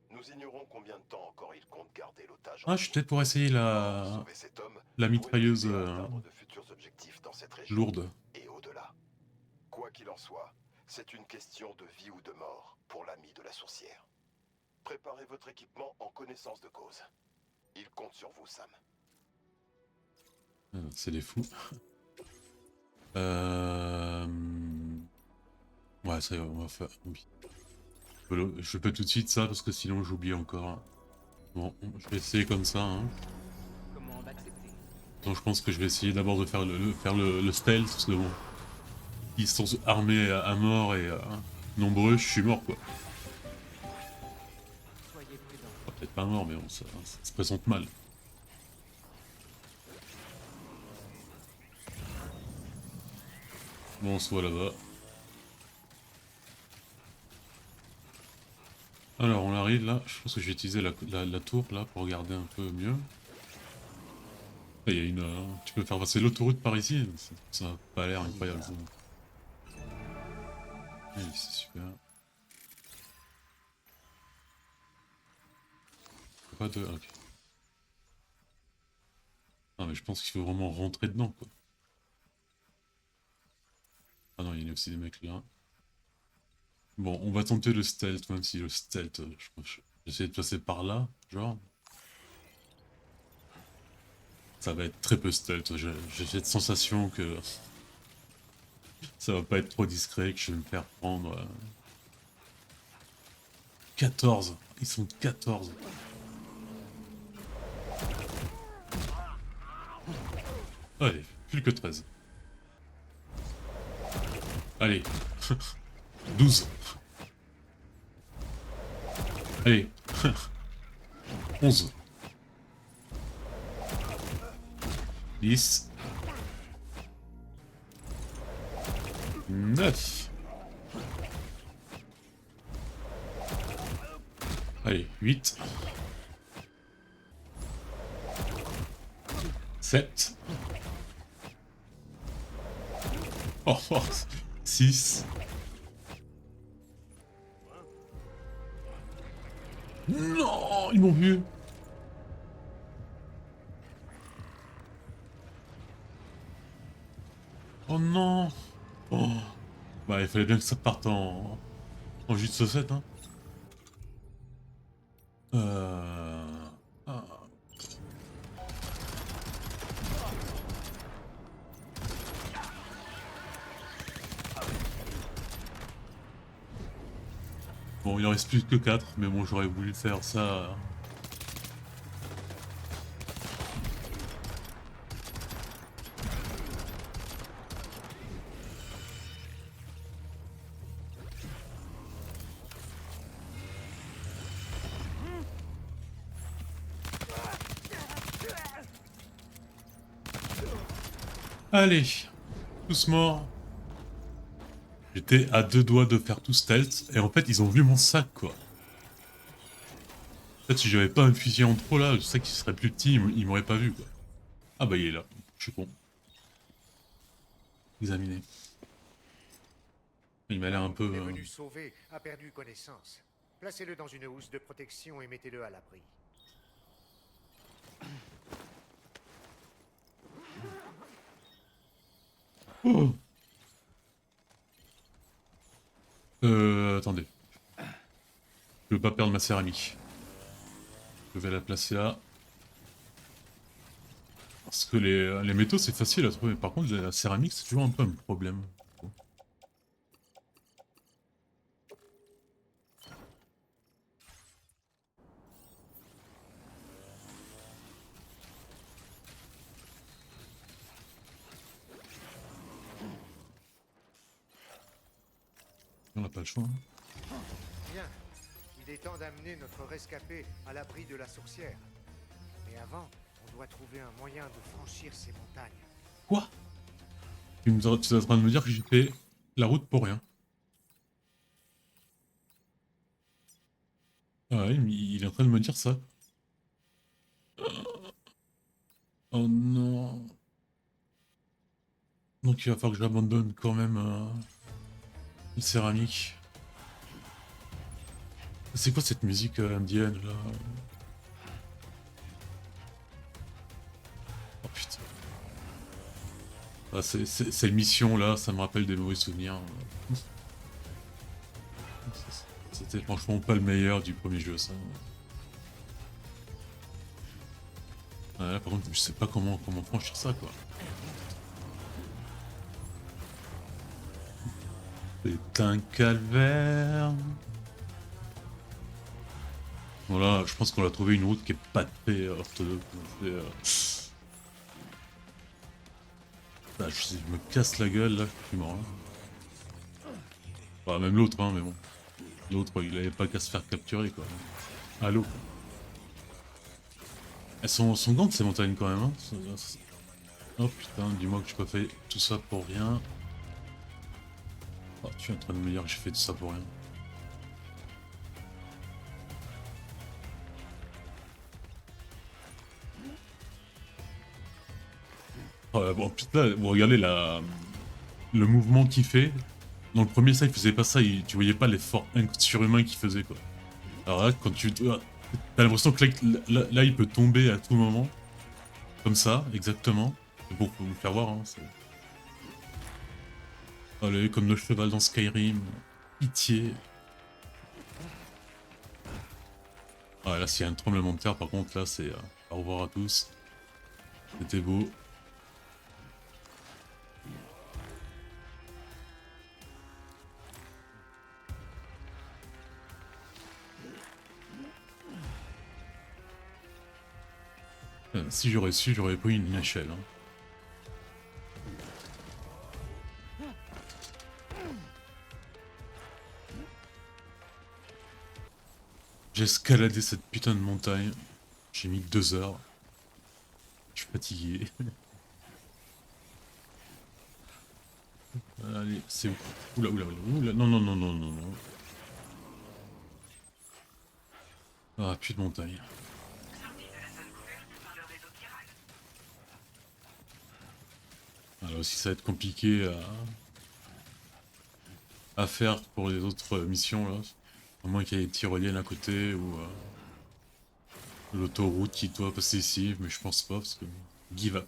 Nous ignorons combien de temps encore il compte garder l'otage. Ah, je suis peut-être pour essayer la mitrailleuse lourde. Et au-delà. Quoi qu'il en soit, c'est une question de vie ou de mort pour l'ami de la sourcière. Préparez votre équipement en connaissance de cause. Il compte sur vous, Sam. C'est des fous. Ouais, ça y est, on va faire... Oui. Je peux tout de suite ça, parce que sinon j'oublie encore. Bon, je vais essayer comme ça. Hein. Donc je pense que je vais essayer d'abord de faire le stealth, parce que bon... Ils sont armés à mort et nombreux, je suis mort quoi. Enfin, peut-être pas mort, mais bon, ça se présente mal. Bon, on se voit là-bas. Alors, on arrive là. Je pense que je vais utiliser la tour là pour regarder un peu mieux. Il y a une... tu peux faire passer l'autoroute par ici. Ça n'a pas l'air incroyable. Ça. Oui, c'est super. Pas de... Ok. Ah, mais je pense qu'il faut vraiment rentrer dedans quoi. Ah non, il y a aussi des mecs là. Bon, on va tenter le stealth, même si le stealth, j'essaie de passer par là, genre. Ça va être très peu stealth, j'ai cette sensation que ça va pas être trop discret, que je vais me faire prendre... 14, ils sont 14. Allez, plus que 13. Allez. 12. Allez. 11. 10. 9. Allez, 8. 7. Oh, 6. Non, ils m'ont vu. Oh non. Oh. Bah, il fallait bien que ça parte en jus de saucette, hein. Ah. Bon, il en reste plus que 4, mais bon, j'aurais voulu faire ça. Allez, tous morts. J'étais à 2 doigts de faire tout stealth, et en fait ils ont vu mon sac quoi. En fait si j'avais pas un fusil en trop là, je sais qu'il serait plus petit, il m'aurait pas vu quoi. Ah bah il est là, je suis con. Examiner. Il m'a l'air un peu... venu sauver a perdu connaissance. Placez-le dans une housse de protection et mettez-le à l'abri. Oh. Attendez. Je veux pas perdre ma céramique. Je vais la placer là. Parce que les métaux c'est facile à trouver, par contre la céramique c'est toujours un peu un problème. On n'a pas le choix. Hein. Bien. Il est temps d'amener notre rescapé à l'abri de la sourcière. Mais avant, on doit trouver un moyen de franchir ces montagnes. Quoi? Tu es en train de me dire que j'ai fait la route pour rien. Ah ouais, il est en train de me dire ça. Oh non. Donc il va falloir que j'abandonne quand même le céramique. C'est quoi cette musique indienne là? Oh putain. Ah, ces missions là, ça me rappelle des mauvais souvenirs. C'était franchement pas le meilleur du premier jeu ça. Ah, là par contre je sais pas comment franchir ça quoi. C'est un calvaire. Voilà, je pense qu'on a trouvé une route qui est pas très orthodoxe. Ah, je me casse la gueule là, je suis mort là. Bah, même l'autre, hein, mais bon. L'autre, il avait pas qu'à se faire capturer quoi. Allô. Elles sont grandes ces montagnes quand même, hein. Oh putain, dis-moi que j'ai pas fait tout ça pour rien. Oh, tu es en train de me dire que j'ai fait tout ça pour rien. Oh, bon, putain, vous regardez le mouvement qu'il fait. Dans le premier ça, il faisait pas ça, tu voyais pas l'effort surhumain qu'il faisait quoi. Alors là, quand t'as l'impression que là, il peut tomber à tout moment. Comme ça, exactement. C'est bon, faut vous faire voir, hein. Allez, comme le cheval dans Skyrim. Pitié. Ah, là, s'il y a un tremblement de terre, par contre, là, c'est au revoir à tous. C'était beau. Si j'aurais su, j'aurais pris une échelle. Hein. J'ai escaladé cette putain de montagne. J'ai mis 2 heures. Je suis fatigué. Allez, c'est où? Oula, oula, oula, oula, non, non, non, non, non, non. Ah, plus de montagne. Alors aussi, ça va être compliqué à faire pour les autres missions, là. À moins qu'il y ait des tyroliennes à côté, ou l'autoroute qui doit passer ici, mais je pense pas, parce que... Give up.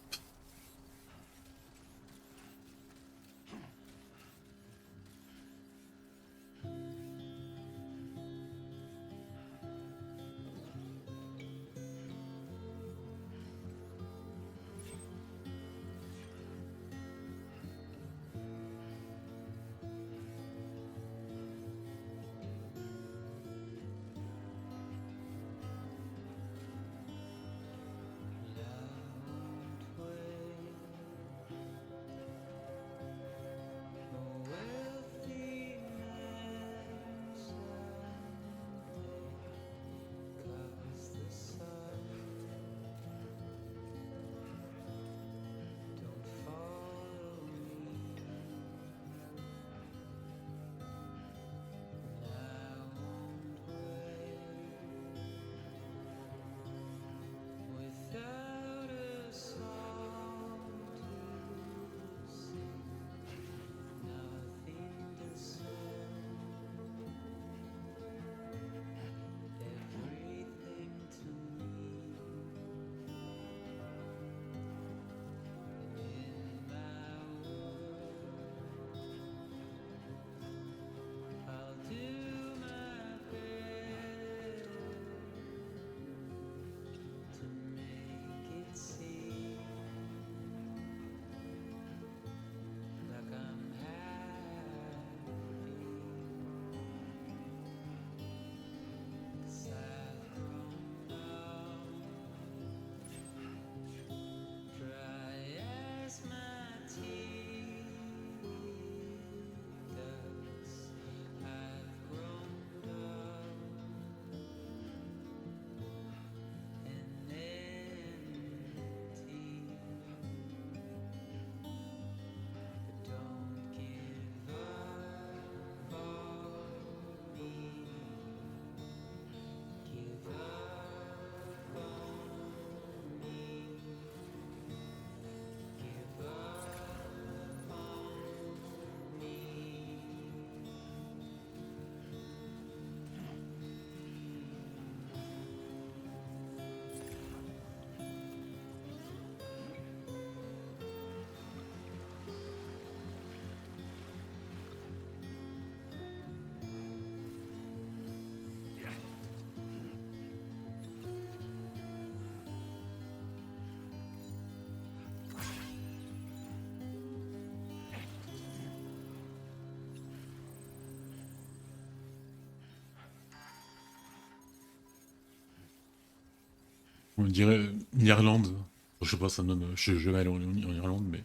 On dirait une Irlande. Je sais pas, ça me donne. Je suis jamais allé en Irlande, mais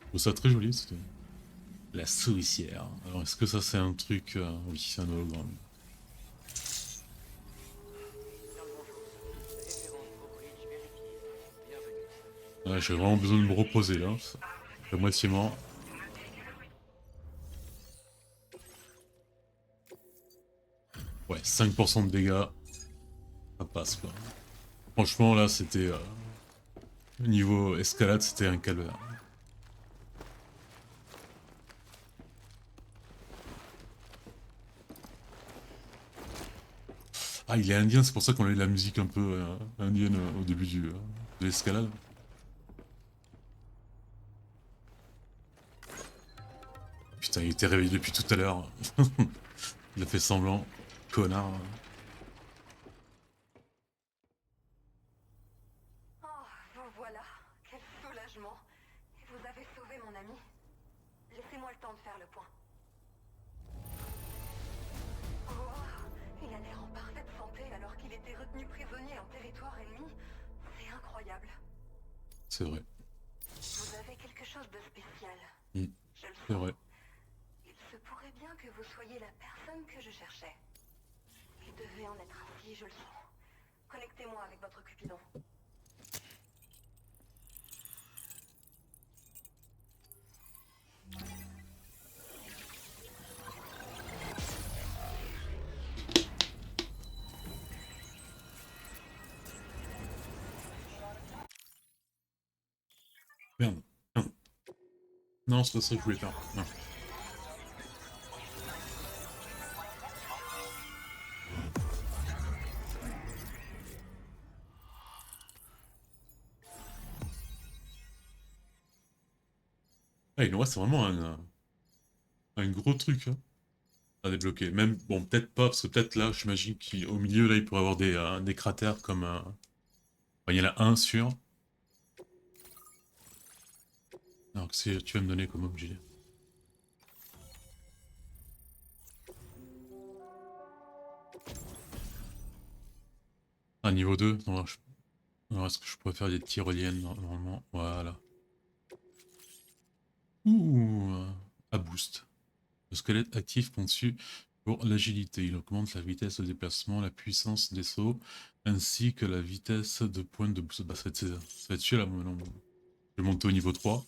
je trouve ça très joli. La souricière. Alors, est-ce que ça, c'est un truc. Oui, c'est un hologramme. Ouais, j'ai vraiment besoin de me reposer là. La moitié mort. Ouais, 5% de dégâts. Ça passe quoi. Franchement, là, c'était. Niveau escalade, c'était un calvaire. Ah, il est indien, c'est pour ça qu'on a eu la musique un peu indienne au début de l'escalade. Putain, il était réveillé depuis tout à l'heure. Il a fait semblant. Connard. Oh, vous voilà. Quel soulagement. Vous avez sauvé mon ami. Laissez-moi le temps de faire le point. Oh, il a l'air en parfaite santé alors qu'il était retenu prisonnier en territoire ennemi. C'est incroyable. C'est vrai. Vous avez quelque chose de spécial. Je le C'est vrai. Il se pourrait bien que vous soyez la personne que je cherchais. Il devait en être ainsi, je le sens. Connectez-moi avec votre Cupidon. Merde. Merde. Non, c'est pas ça que je voulais faire. Non. Ah, il nous reste vraiment un gros truc hein, à débloquer. Même, bon, peut-être pas, parce que peut-être là, j'imagine qu'au milieu, là, il pourrait y avoir des cratères comme... Enfin, il y en a un sûr. Alors, que si tu vas me donner comme objet. Ah, niveau 2. Non, alors, est-ce que je pourrais faire des tyroliennes normalement? Voilà. Ouh, à boost. Le squelette actif conçu pour l'agilité. Il augmente la vitesse de déplacement, la puissance des sauts, ainsi que la vitesse de pointe de boost. Bah, ça va être chier là maintenant. Je vais monter au niveau 3.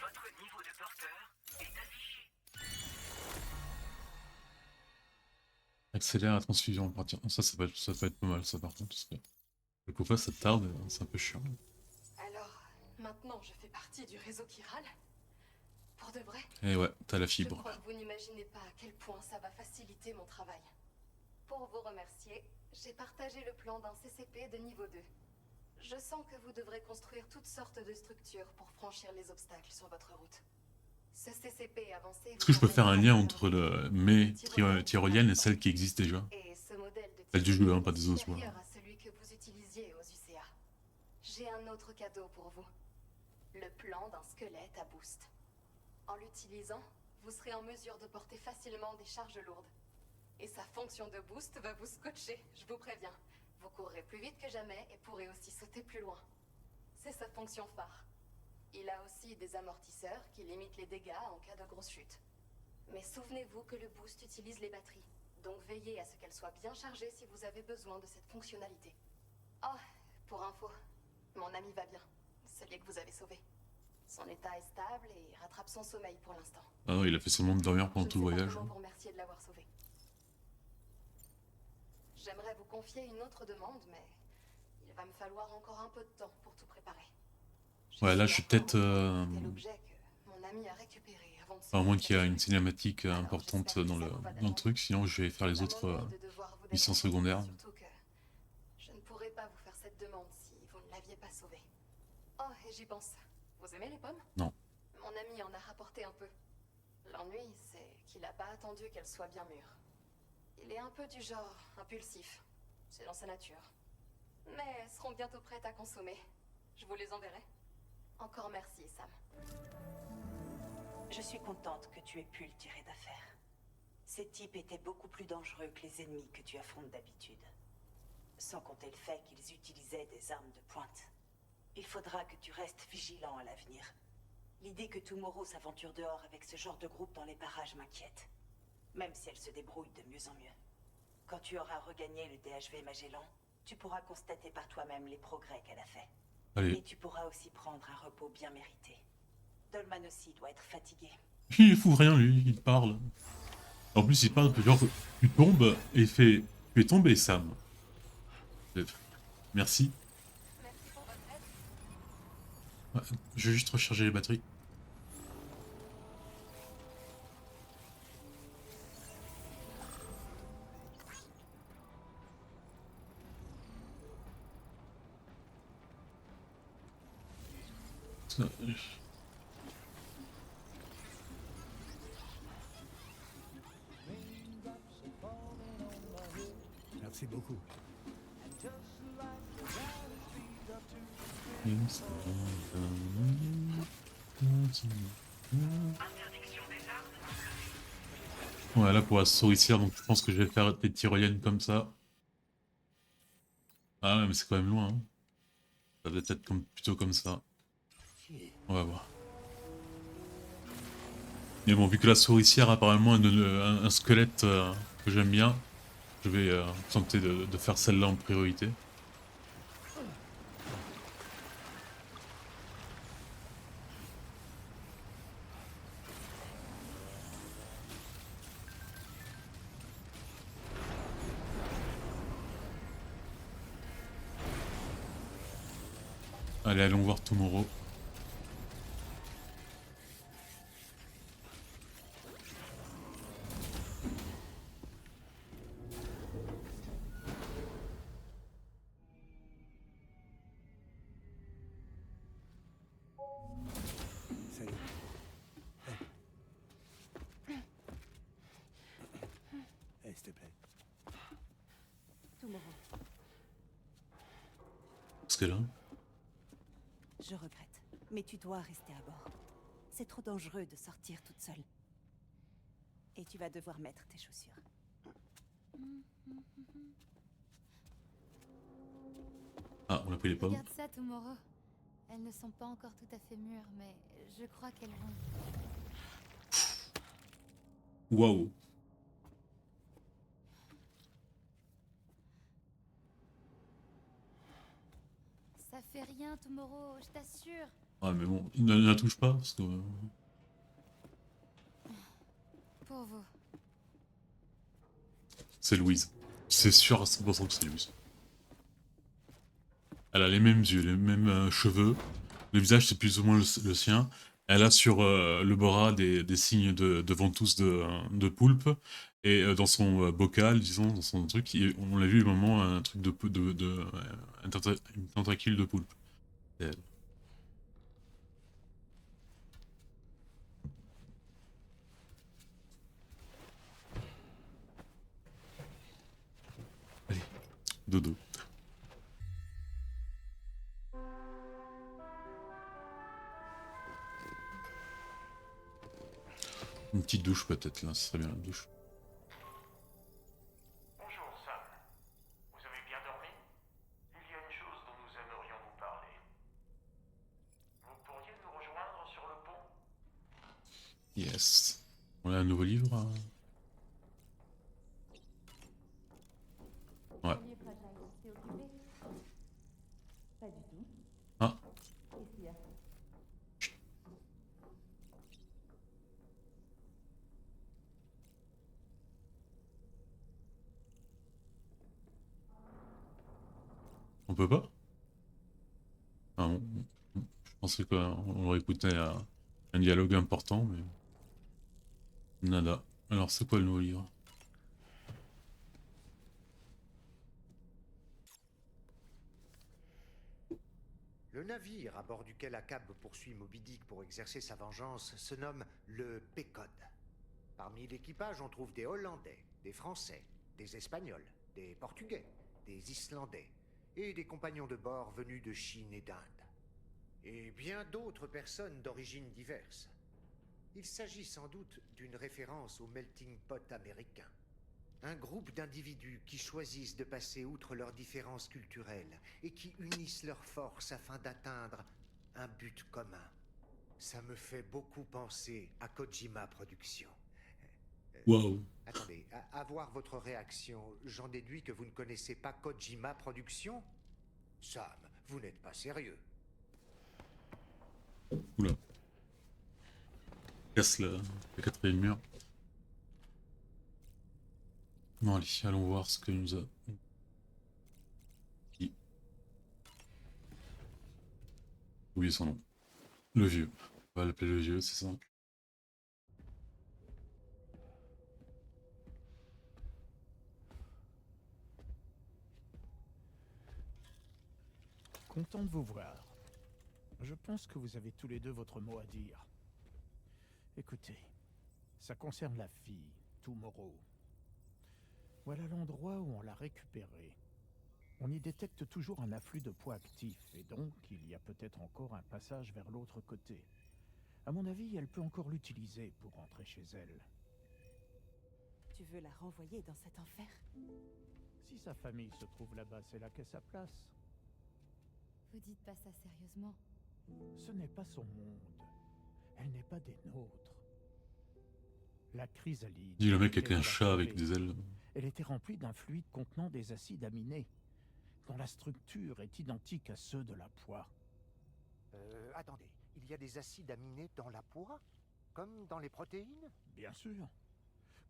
Votre niveau de porteur est affiché. Accélère la transfusion à partir. Ça va être pas mal ça par contre. Parce que le coup ça tarde, c'est un peu chiant. Alors, maintenant je fais partie du réseau chiral? Pour de vrai? Et ouais, t'as la fibre. Je crois que vous n'imaginez pas à quel point ça va faciliter mon travail. Pour vous remercier, j'ai partagé le plan d'un CCP de niveau 2. Je sens que vous devrez construire toutes sortes de structures pour franchir les obstacles sur votre route. Ce CCP avancé... Est-ce que je peux faire un lien entre mes tyroliennes et celles qui existent déjà? Et ce modèle de Celles du jeu, hein, pas des autres. supérieur à celui que vous utilisiez aux UCA. J'ai un autre cadeau pour vous. Le plan d'un squelette à boost. En l'utilisant, vous serez en mesure de porter facilement des charges lourdes. Et sa fonction de boost va vous scotcher, je vous préviens. Vous courrez plus vite que jamais et pourrez aussi sauter plus loin. C'est sa fonction phare. Il a aussi des amortisseurs qui limitent les dégâts en cas de grosse chute. Mais souvenez-vous que le boost utilise les batteries, donc veillez à ce qu'elles soient bien chargées si vous avez besoin de cette fonctionnalité. Oh, pour info, mon ami va bien, celui que vous avez sauvé. Son état est stable et il rattrape son sommeil pour l'instant. Ah non, il a fait semblant de dormir pendant tout le voyage. Je vous remercier de l'avoir sauvé. J'aimerais vous confier une autre demande, mais il va me falloir encore un peu de temps pour tout préparer. Ouais, là je suis peut-être... À moins qu'il y ait une cinématique importante dans le truc, sinon je vais faire les autres missions secondaires. Je ne pourrais pas vous faire cette demande si vous ne l'aviez pas sauvé. Oh, et j'y pense. Vous aimez les pommes? Non. Mon ami en a rapporté un peu. L'ennui, c'est qu'il n'a pas attendu qu'elles soient bien mûres. Il est un peu du genre impulsif. C'est dans sa nature. Mais elles seront bientôt prêtes à consommer. Je vous les enverrai. Encore merci, Sam. Je suis contente que tu aies pu le tirer d'affaire. Ces types étaient beaucoup plus dangereux que les ennemis que tu affrontes d'habitude. sans compter le fait qu'ils utilisaient des armes de pointe. Il faudra que tu restes vigilant à l'avenir. L'idée que Tomorrow s'aventure dehors avec ce genre de groupe dans les parages m'inquiète. Même si elle se débrouille de mieux en mieux. Quand tu auras regagné le DHV Magellan, tu pourras constater par toi-même les progrès qu'elle a fait. Allez. Et tu pourras aussi prendre un repos bien mérité. Dolman aussi doit être fatigué. Il fout rien, lui, il parle. En plus, il parle genre, tu tombes et il fait, tu es tombé, Sam. Merci. Ouais, je vais juste recharger les batteries. Merci beaucoup. Ouais, là pour la souricière, donc je pense que je vais faire des tyroliennes comme ça. Ah ouais, mais c'est quand même loin. Hein. Ça va être comme, plutôt comme ça. On va voir. Mais bon, vu que la souricière apparemment est un squelette que j'aime bien, je vais tenter de faire celle-là en priorité. Allez, allons voir Tomorrow. Salut. Hey, s'il te plaît. Tomorrow. Parce que là... Je regrette, mais tu dois rester à bord. C'est trop dangereux de sortir toute seule. Et tu vas devoir mettre tes chaussures. Ah, on a pris les pommes. Regarde ça, Tomorrow. Elles ne sont pas encore tout à fait mûres, mais je crois qu'elles vont. Waouh. Ça fait rien, Tomorrow, je t'assure. Ouais, mais bon, ne la touche pas, parce que... Pour vous. C'est Louise. C'est sûr à 100% que c'est Louise. Elle a les mêmes yeux, les mêmes cheveux. Le visage, c'est plus ou moins le sien. Elle a sur le bras des signes de ventouse de poulpe. Et dans son bocal, disons, dans son truc, on l'a vu au moment, un truc une tentacule de poulpe. C'est elle. Allez, dodo. Une petite douche peut-être là, ce serait bien la douche. Bonjour Sam. Vous avez bien dormi? Il y a une chose dont nous aimerions vous parler. Vous pourriez nous rejoindre sur le pont? Yes. On a un nouveau livre. Hein. Ouais. Pas du tout. Ah. Qu'est-ce qu'il y a? On peut pas? Ah bon. Je pensais qu'on aurait écouté un dialogue important, mais... Nada. Alors c'est quoi le nouveau livre? Le navire à bord duquel Akab poursuit Moby Dick pour exercer sa vengeance se nomme le Pécode. Parmi l'équipage, on trouve des Hollandais, des Français, des Espagnols, des Portugais, des Islandais et des compagnons de bord venus de Chine et d'Inde. Et bien d'autres personnes d'origines diverses. Il s'agit sans doute d'une référence au melting pot américain. Un groupe d'individus qui choisissent de passer outre leurs différences culturelles et qui unissent leurs forces afin d'atteindre un but commun. Ça me fait beaucoup penser à Kojima Productions. Waouh. Attendez, à voir votre réaction, j'en déduis que vous ne connaissez pas Kojima Productions? Sam, vous n'êtes pas sérieux. Oula. Casse le quatrième mur. Bon allez, allons voir ce que nous a... Qui? Oui, son nom. Le vieux. On va l'appeler le vieux, c'est simple. Content de vous voir. Je pense que vous avez tous les deux votre mot à dire. Écoutez, ça concerne la fille, Tomorrow. Voilà l'endroit où on l'a récupérée. On y détecte toujours un afflux de poids actif, et donc il y a peut-être encore un passage vers l'autre côté. À mon avis, elle peut encore l'utiliser pour rentrer chez elle. Tu veux la renvoyer dans cet enfer? Si sa famille se trouve là-bas, c'est là qu'est sa place. Vous dites pas ça sérieusement? Ce n'est pas son monde. Elle n'est pas des nôtres. La chrysalide... Dis le mec avec un chat avec des ailes. Elle était remplie d'un fluide contenant des acides aminés, dont la structure est identique à ceux de la poix. Attendez, il y a des acides aminés dans la poix? Comme dans les protéines? Bien sûr.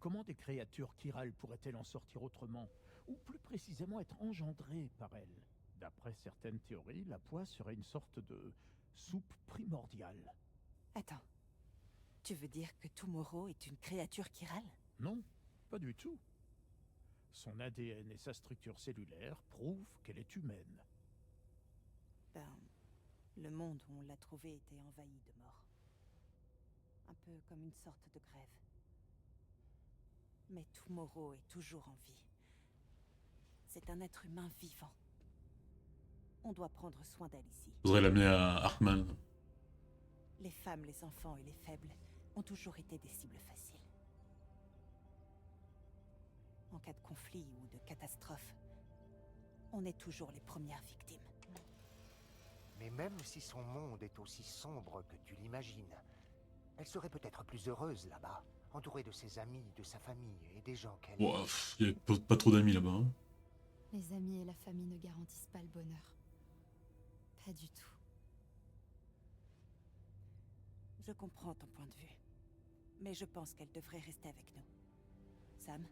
Comment des créatures chirales pourraient-elles en sortir autrement? Ou plus précisément être engendrées par elles? D'après certaines théories, la poix serait une sorte de soupe primordiale. Attends. Tu veux dire que Tomorrow est une créature chirale? Non, pas du tout. Son ADN et sa structure cellulaire prouvent qu'elle est humaine. Ben, le monde où on l'a trouvée était envahi de morts. Un peu comme une sorte de grève. Mais Tomorrow est toujours en vie. C'est un être humain vivant. On doit prendre soin d'elle ici. Faudrait l'amener à Hartman. Les femmes, les enfants et les faibles ont toujours été des cibles faciles. En cas de conflit ou de catastrophe, on est toujours les premières victimes. Mais même si son monde est aussi sombre que tu l'imagines, elle serait peut-être plus heureuse là-bas, entourée de ses amis, de sa famille et des gens qu'elle... Wow, il n'y a pas trop d'amis là-bas. Hein. Les amis et la famille ne garantissent pas le bonheur. Pas du tout. Je comprends ton point de vue. Mais je pense qu'elle devrait rester avec nous. Sam?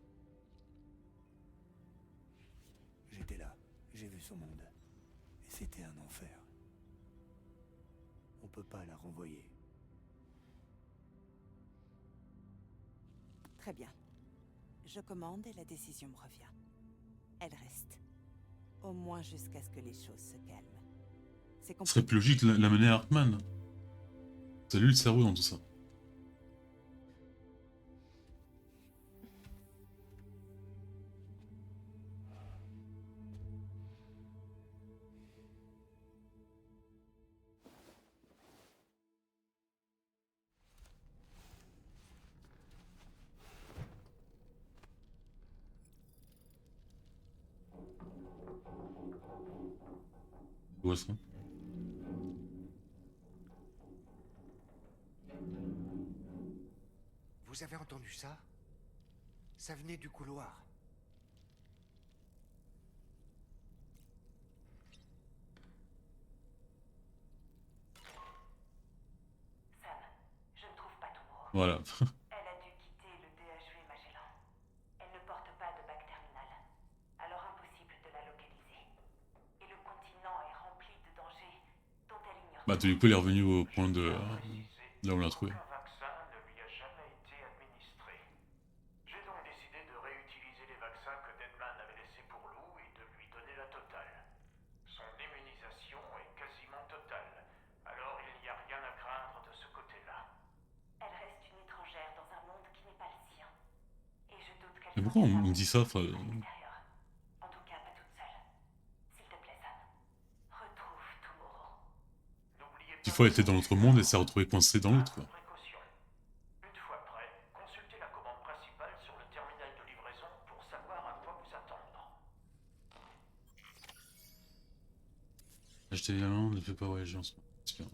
J'étais là, j'ai vu son monde. Et c'était un enfer. On peut pas la renvoyer. Très bien. Je commande et la décision me revient. Elle reste. Au moins jusqu'à ce que les choses se calment. C'est Ce serait compris. plus logique de l'amener à Hartman. C'est lui le cerveau dans tout ça. Où est-ce qu'on... Vous avez entendu ça? Ça venait du couloir. Sam, je ne trouve pas Tomorrow. Voilà. Elle a dû quitter le DHV Magellan. Elle ne porte pas de bac terminal. Alors impossible de la localiser. Et le continent est rempli de dangers dont elle ignore. Bah du coup il est revenu au point de... là où on l'a trouvé. Aucun vaccin ne lui a jamais été administré. J'ai donc décidé de réutiliser les vaccins que Deadman avait laissés pour Lou et de lui donner la totale. Son immunisation est quasiment totale, alors il n'y a rien à craindre de ce côté-là. Elle reste une étrangère dans un monde qui n'est pas le sien. Et je doute qu'elle Mais soit pourquoi on capable me dit ça de enfin, vivre à l'extérieur. En tout cas, pas toute seule. S'il te plaît, Sam. Retrouve Tomorrow. N'oubliez Des pas fois elle était dans notre monde et s'est retrouvée coincée dans l'autre quoi. précaution. Une fois prêt, consultez la commande principale sur le terminal de livraison pour savoir Acheter la main ne fait pas voyager en ce moment. C'est bien.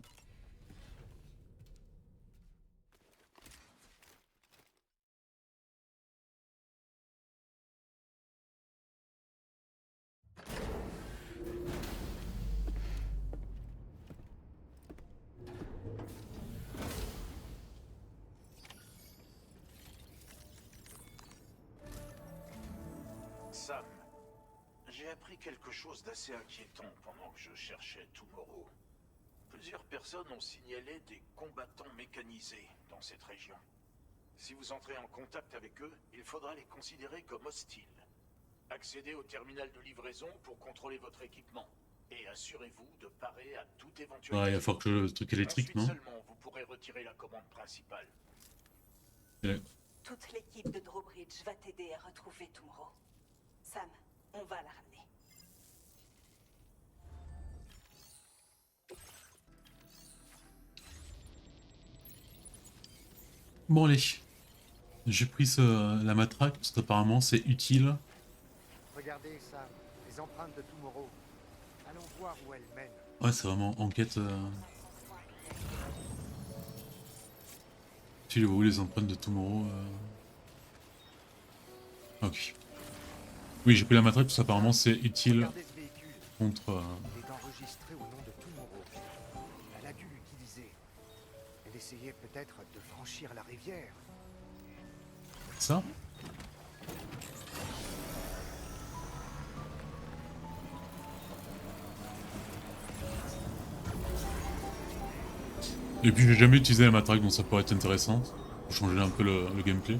Sam, j'ai appris quelque chose d'assez inquiétant pendant que je cherchais Tomorrow. Plusieurs personnes ont signalé des combattants mécanisés dans cette région. Si vous entrez en contact avec eux, il faudra les considérer comme hostiles. Accédez au terminal de livraison pour contrôler votre équipement. Et assurez-vous de parer à toute éventualité. Ouais, il va falloir que le truc électrique, Ensuite non? seulement, vous pourrez retirer la commande principale. Ouais. Toute l'équipe de Drawbridge va t'aider à retrouver Tomorrow. Sam, on va la ramener. Bon allez. J'ai pris la matraque parce qu'apparemment c'est utile. Regardez, Sam, les empreintes de Tomorrow. Allons voir où elles mènent. Ouais, c'est vraiment enquête. Tu les vois où les empreintes de Tomorrow Ok. Oui, j'ai pris la matraque parce qu'apparemment c'est utile Regardez ce véhicule. contre. Il est enregistré au nom de Tomorrow. Elle a dû l'utiliser. Elle essayait peut-être de franchir la rivière. Ça? Et puis j'ai jamais utilisé la matraque donc ça pourrait être intéressant. Pour changer un peu le gameplay.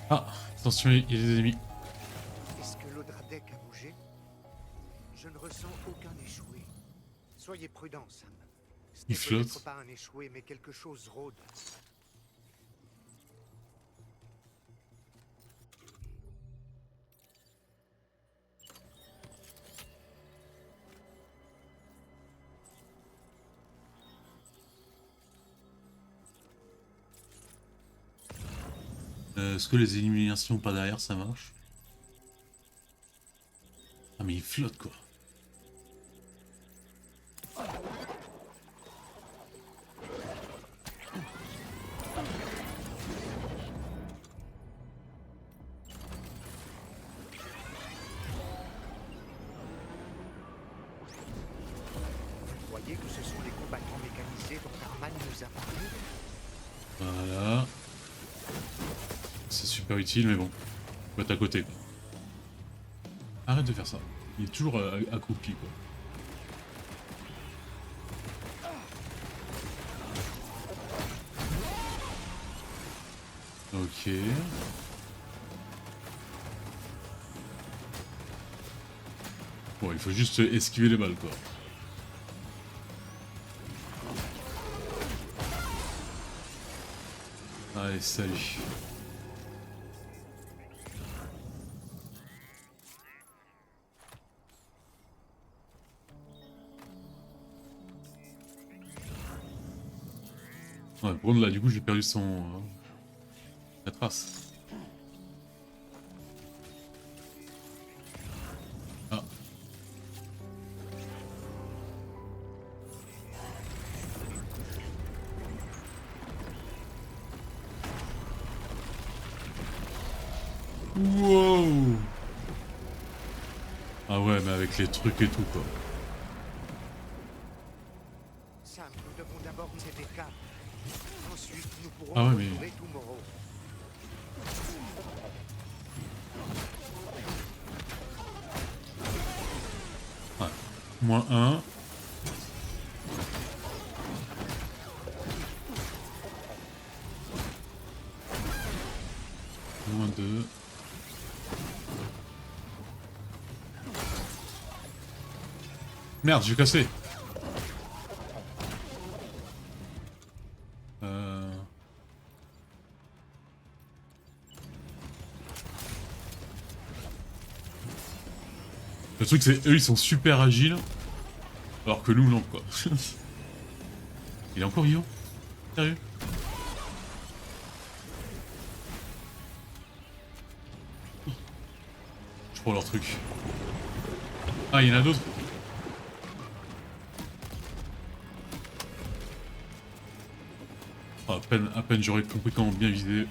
Ah, attention, il y a des ennemis. Est-ce que l'Odradek a bougé? Je ne ressens aucun échoué. Soyez prudent, Sam. Ce Il n'est flotte. peut-être pas un échoué, mais quelque chose rôde. Est-ce que les éliminations pas derrière ça marche? Ah mais il flotte quoi. Vous voyez que ce sont les combattants mécanisés dont Arman nous a parlé? Voilà. C'est super utile mais bon. Faut être à côté quoi. Arrête de faire ça. Il est toujours accroupi quoi. Ok. Bon, il faut juste esquiver les balles quoi. Allez, salut. Ouais, par contre là, du coup, j'ai perdu son... la trace. Ah. Wow. Ah ouais, mais avec les trucs et tout, quoi. Sam, nous devons d'abord cet écart. Ensuite, nous pourrons Ah ouais, mais... retrouver Tomorrow. Ouais. Moins 1. Moins 2. Merde, j'ai cassé. Le truc c'est eux ils sont super agiles alors que nous non quoi. Il est encore vivant? Sérieux? Je prends leur truc. Ah, il y en a d'autres. Oh, à peine j'aurais compris comment bien viser.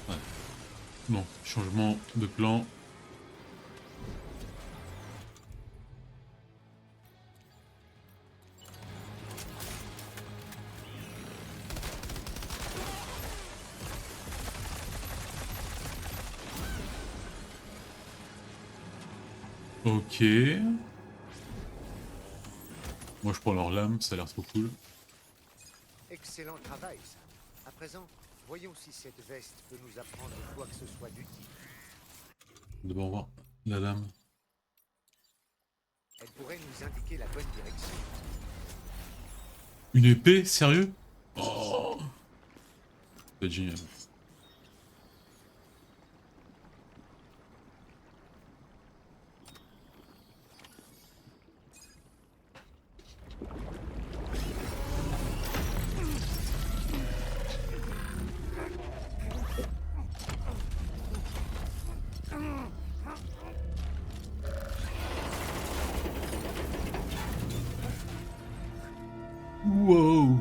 Ouais. Bon, changement de plan. Ok. Moi je prends leur lame, ça a l'air trop cool. Excellent travail, ça. À présent, voyons si cette veste peut nous apprendre quoi que ce soit d'utile. D'abord voir la lame. Elle pourrait nous indiquer la bonne direction. Une épée? Sérieux? Oh, c'est génial. Wow.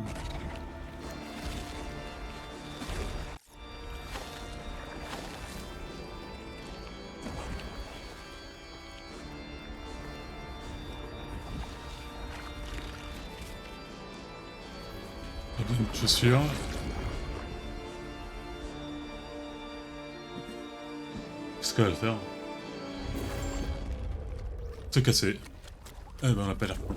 Chaussures. Qu'est-ce qu'elle va faire? Se casser. Eh ben on a pas l'air con.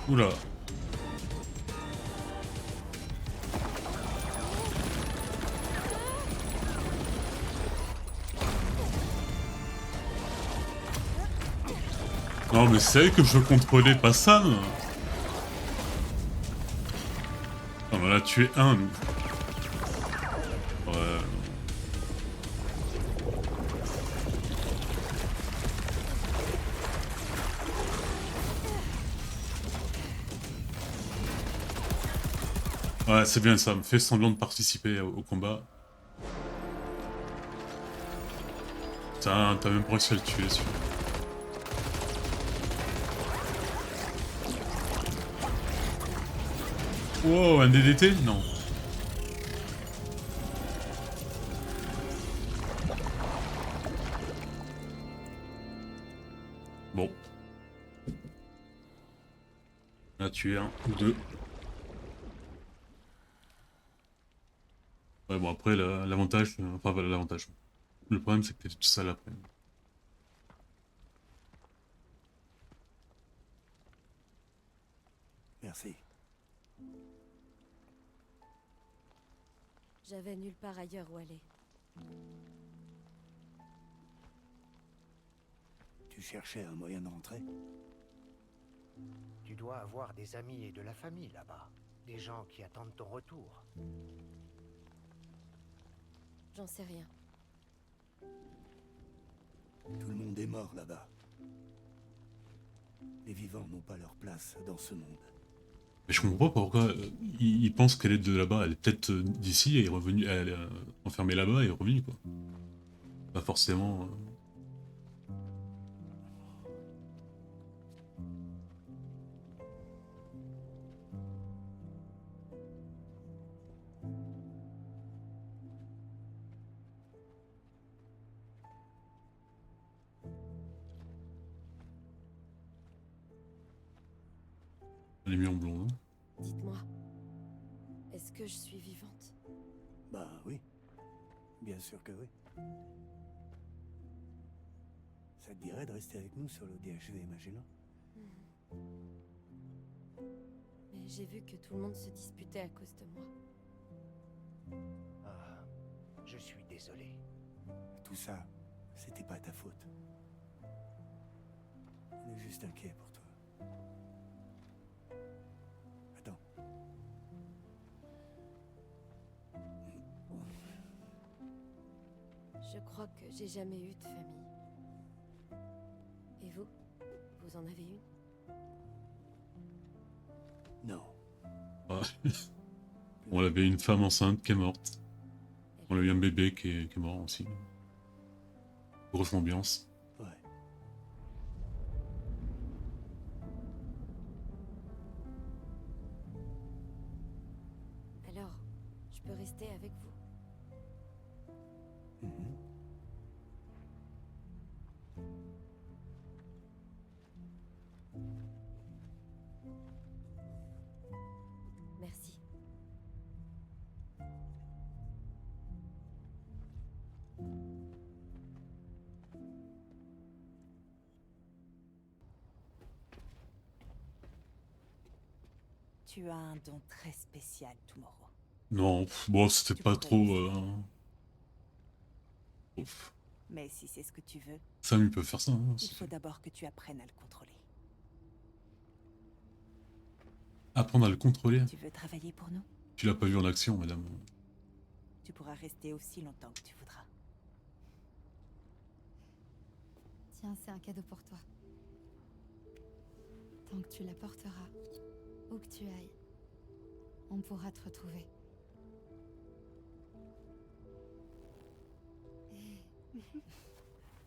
Oula. Non mais c'est que je contrôlais pas ça. Non. On en a tué un nous. Ouais. Ouais c'est bien ça, me fait semblant de participer au combat. Putain, t'as même pas réussi à le tuer celui-là. Wow, un DDT? Non. Bon. On a tué un ou deux. Ouais, bon, après, l'avantage... Enfin, voilà, l'avantage. Le problème, c'est que t'es tout seul après. Merci. J'avais nulle part ailleurs où aller. Tu cherchais un moyen de rentrer? Tu dois avoir des amis et de la famille là-bas. Des gens qui attendent ton retour. J'en sais rien. Tout le monde est mort là-bas. Les vivants n'ont pas leur place dans ce monde. Mais je comprends pas pourquoi il pense qu'elle est de là-bas. Elle est peut-être d'ici et est revenue. Elle est enfermée là-bas et est revenue quoi. Pas forcément. Elle est mise en blond. Hein. Dites-moi, est-ce que je suis vivante? Bah oui. Bien sûr que oui. Ça te dirait de rester avec nous sur le DHV Magellan? Mais j'ai vu que tout le monde se disputait à cause de moi. Ah, je suis désolé. Tout ça, C'était pas ta faute. On est juste inquiet pour toi. Attends. Je crois que j'ai jamais eu de famille. Et vous? Vous en avez une? Non. Ouais. On avait une femme enceinte qui est morte. On a eu un bébé qui est mort aussi. Grosse ambiance. Ouais. Alors, je peux rester avec vous? Merci. Tu as un don très spécial, Tomorrow. Non, bon, c'était pas trop... Ouf. Mais si c'est ce que tu veux, Sam, il peut faire ça. Hein, il faut d'abord que tu apprennes à le contrôler. apprendre à le contrôler. Tu veux travailler pour nous? Tu l'as pas vu en action, madame. Tu pourras rester aussi longtemps que tu voudras. Tiens, c'est un cadeau pour toi. Tant que tu l'apporteras, où que tu ailles, on pourra te retrouver.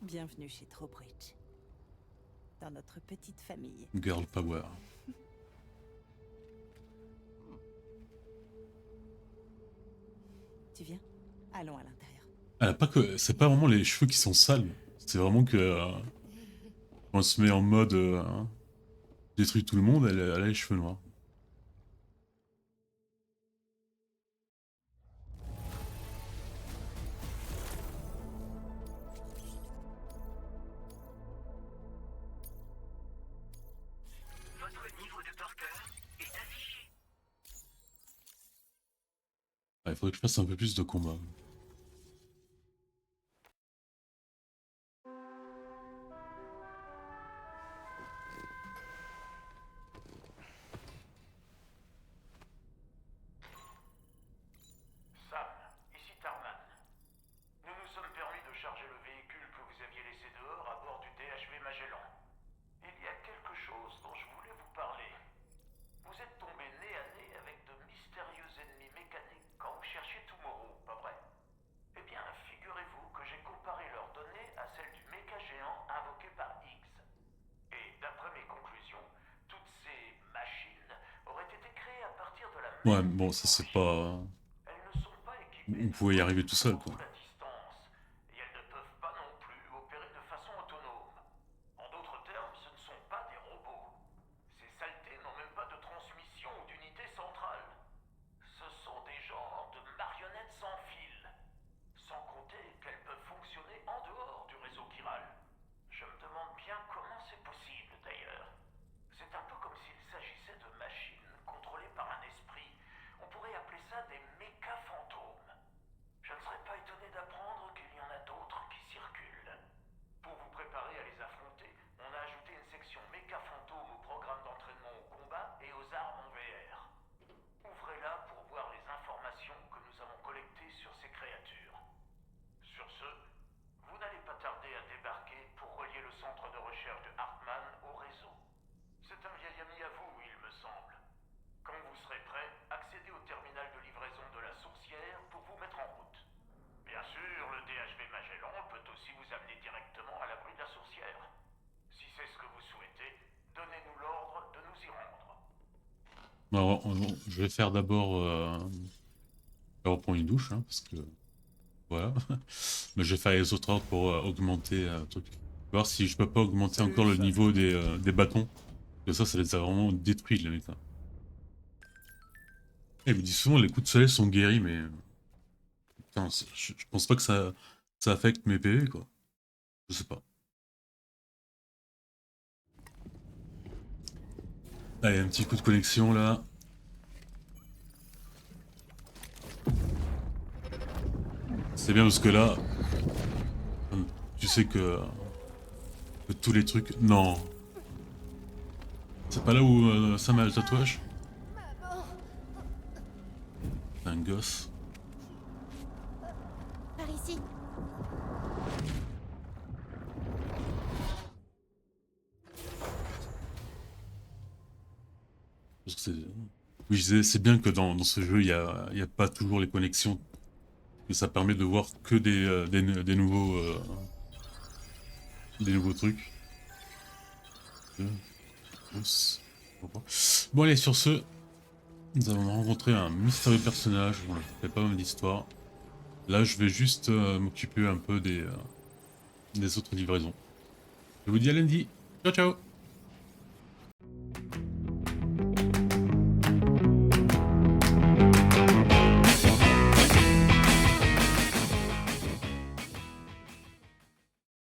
Bienvenue chez Trowbridge. Dans notre petite famille. Girl power. Tu viens? Allons à l'intérieur. Elle a pas que... C'est pas vraiment les cheveux qui sont sales. C'est vraiment que... quand elle se met en mode... détruit tout le monde, elle a les cheveux noirs. Votre niveau de par cœur est affiché. Il faudrait que je fasse un peu plus de combat. Sam, ici Tarman. Nous nous sommes permis de charger le véhicule que vous aviez laissé dehors à bord du DHV Magellan. Il y a quelque chose dont je voulais vous parler. Vous êtes tombé nez à nez avec de mystérieux ennemis mécaniques quand vous cherchiez Tomorrow, pas vrai? Eh bien, figurez-vous que j'ai comparé leurs données à celles du méca géant invoqué par Higgs. Et d'après mes conclusions, toutes ces machines auraient été créées à partir de la même... Ouais, bon, ça c'est pas... On pouvait y arriver tout seul, quoi. Et elles ne peuvent pas non plus opérer de façon autonome. En d'autres termes, ce ne sont pas des robots. Ces saletés n'ont même pas de transmission ou d'unité centrale. Ce sont des genres de marionnettes sans fil. Sans compter qu'elles peuvent fonctionner en dehors du réseau chiral. Je me demande bien comment c'est possible, d'ailleurs. C'est un peu comme s'il s'agissait de machines contrôlées par un esprit. On pourrait appeler ça des méca-fantômes. Je ne serais pas étonné d'apprendre qu'il y en a d'autres qui circulent. Pour vous préparer à les affronter, on a ajouté une section méca fantôme au programme d'entraînement au combat et aux armes en VR. Ouvrez-la pour voir les informations que nous avons collectées sur ces créatures. Sur ce, vous n'allez pas tarder à débarquer pour relier le centre de recherche de Hartman au réseau. C'est un vieil ami à vous, il me semble. Quand vous serez prêt, accédez au terminal de livraison de la sourcière pour vous mettre en route. Bien sûr, le DHV Magellan peut aussi vous amener directement à l'abri de la sourcière. Si c'est ce que vous souhaitez, donnez-nous l'ordre de nous y rendre. Alors, je vais faire d'abord... je vais reprendre une douche, hein, parce que... Voilà. Mais je vais faire les autres ordres pour augmenter un truc. Voir si je peux pas augmenter encore le niveau des bâtons. Parce que ça les a vraiment détruits, les mecs. Là. Et il me dit souvent les coups de soleil sont guéris, mais... Putain, je pense pas que ça affecte mes PV, quoi. Je sais pas. Allez, un petit coup de connexion, là. C'est bien parce que là... Tu sais que tous les trucs... Non. C'est pas là où Sam a le tatouage? C'est un gosse. Par ici. Parce que oui, je disais, c'est bien que dans ce jeu, il y a pas toujours les connexions. Que ça permet de voir que des nouveaux trucs. Bon allez, sur ce, nous avons rencontré un mystérieux personnage, on a fait pas mal d'histoires. Là je vais juste m'occuper un peu des autres livraisons. Je vous dis à lundi, ciao ciao.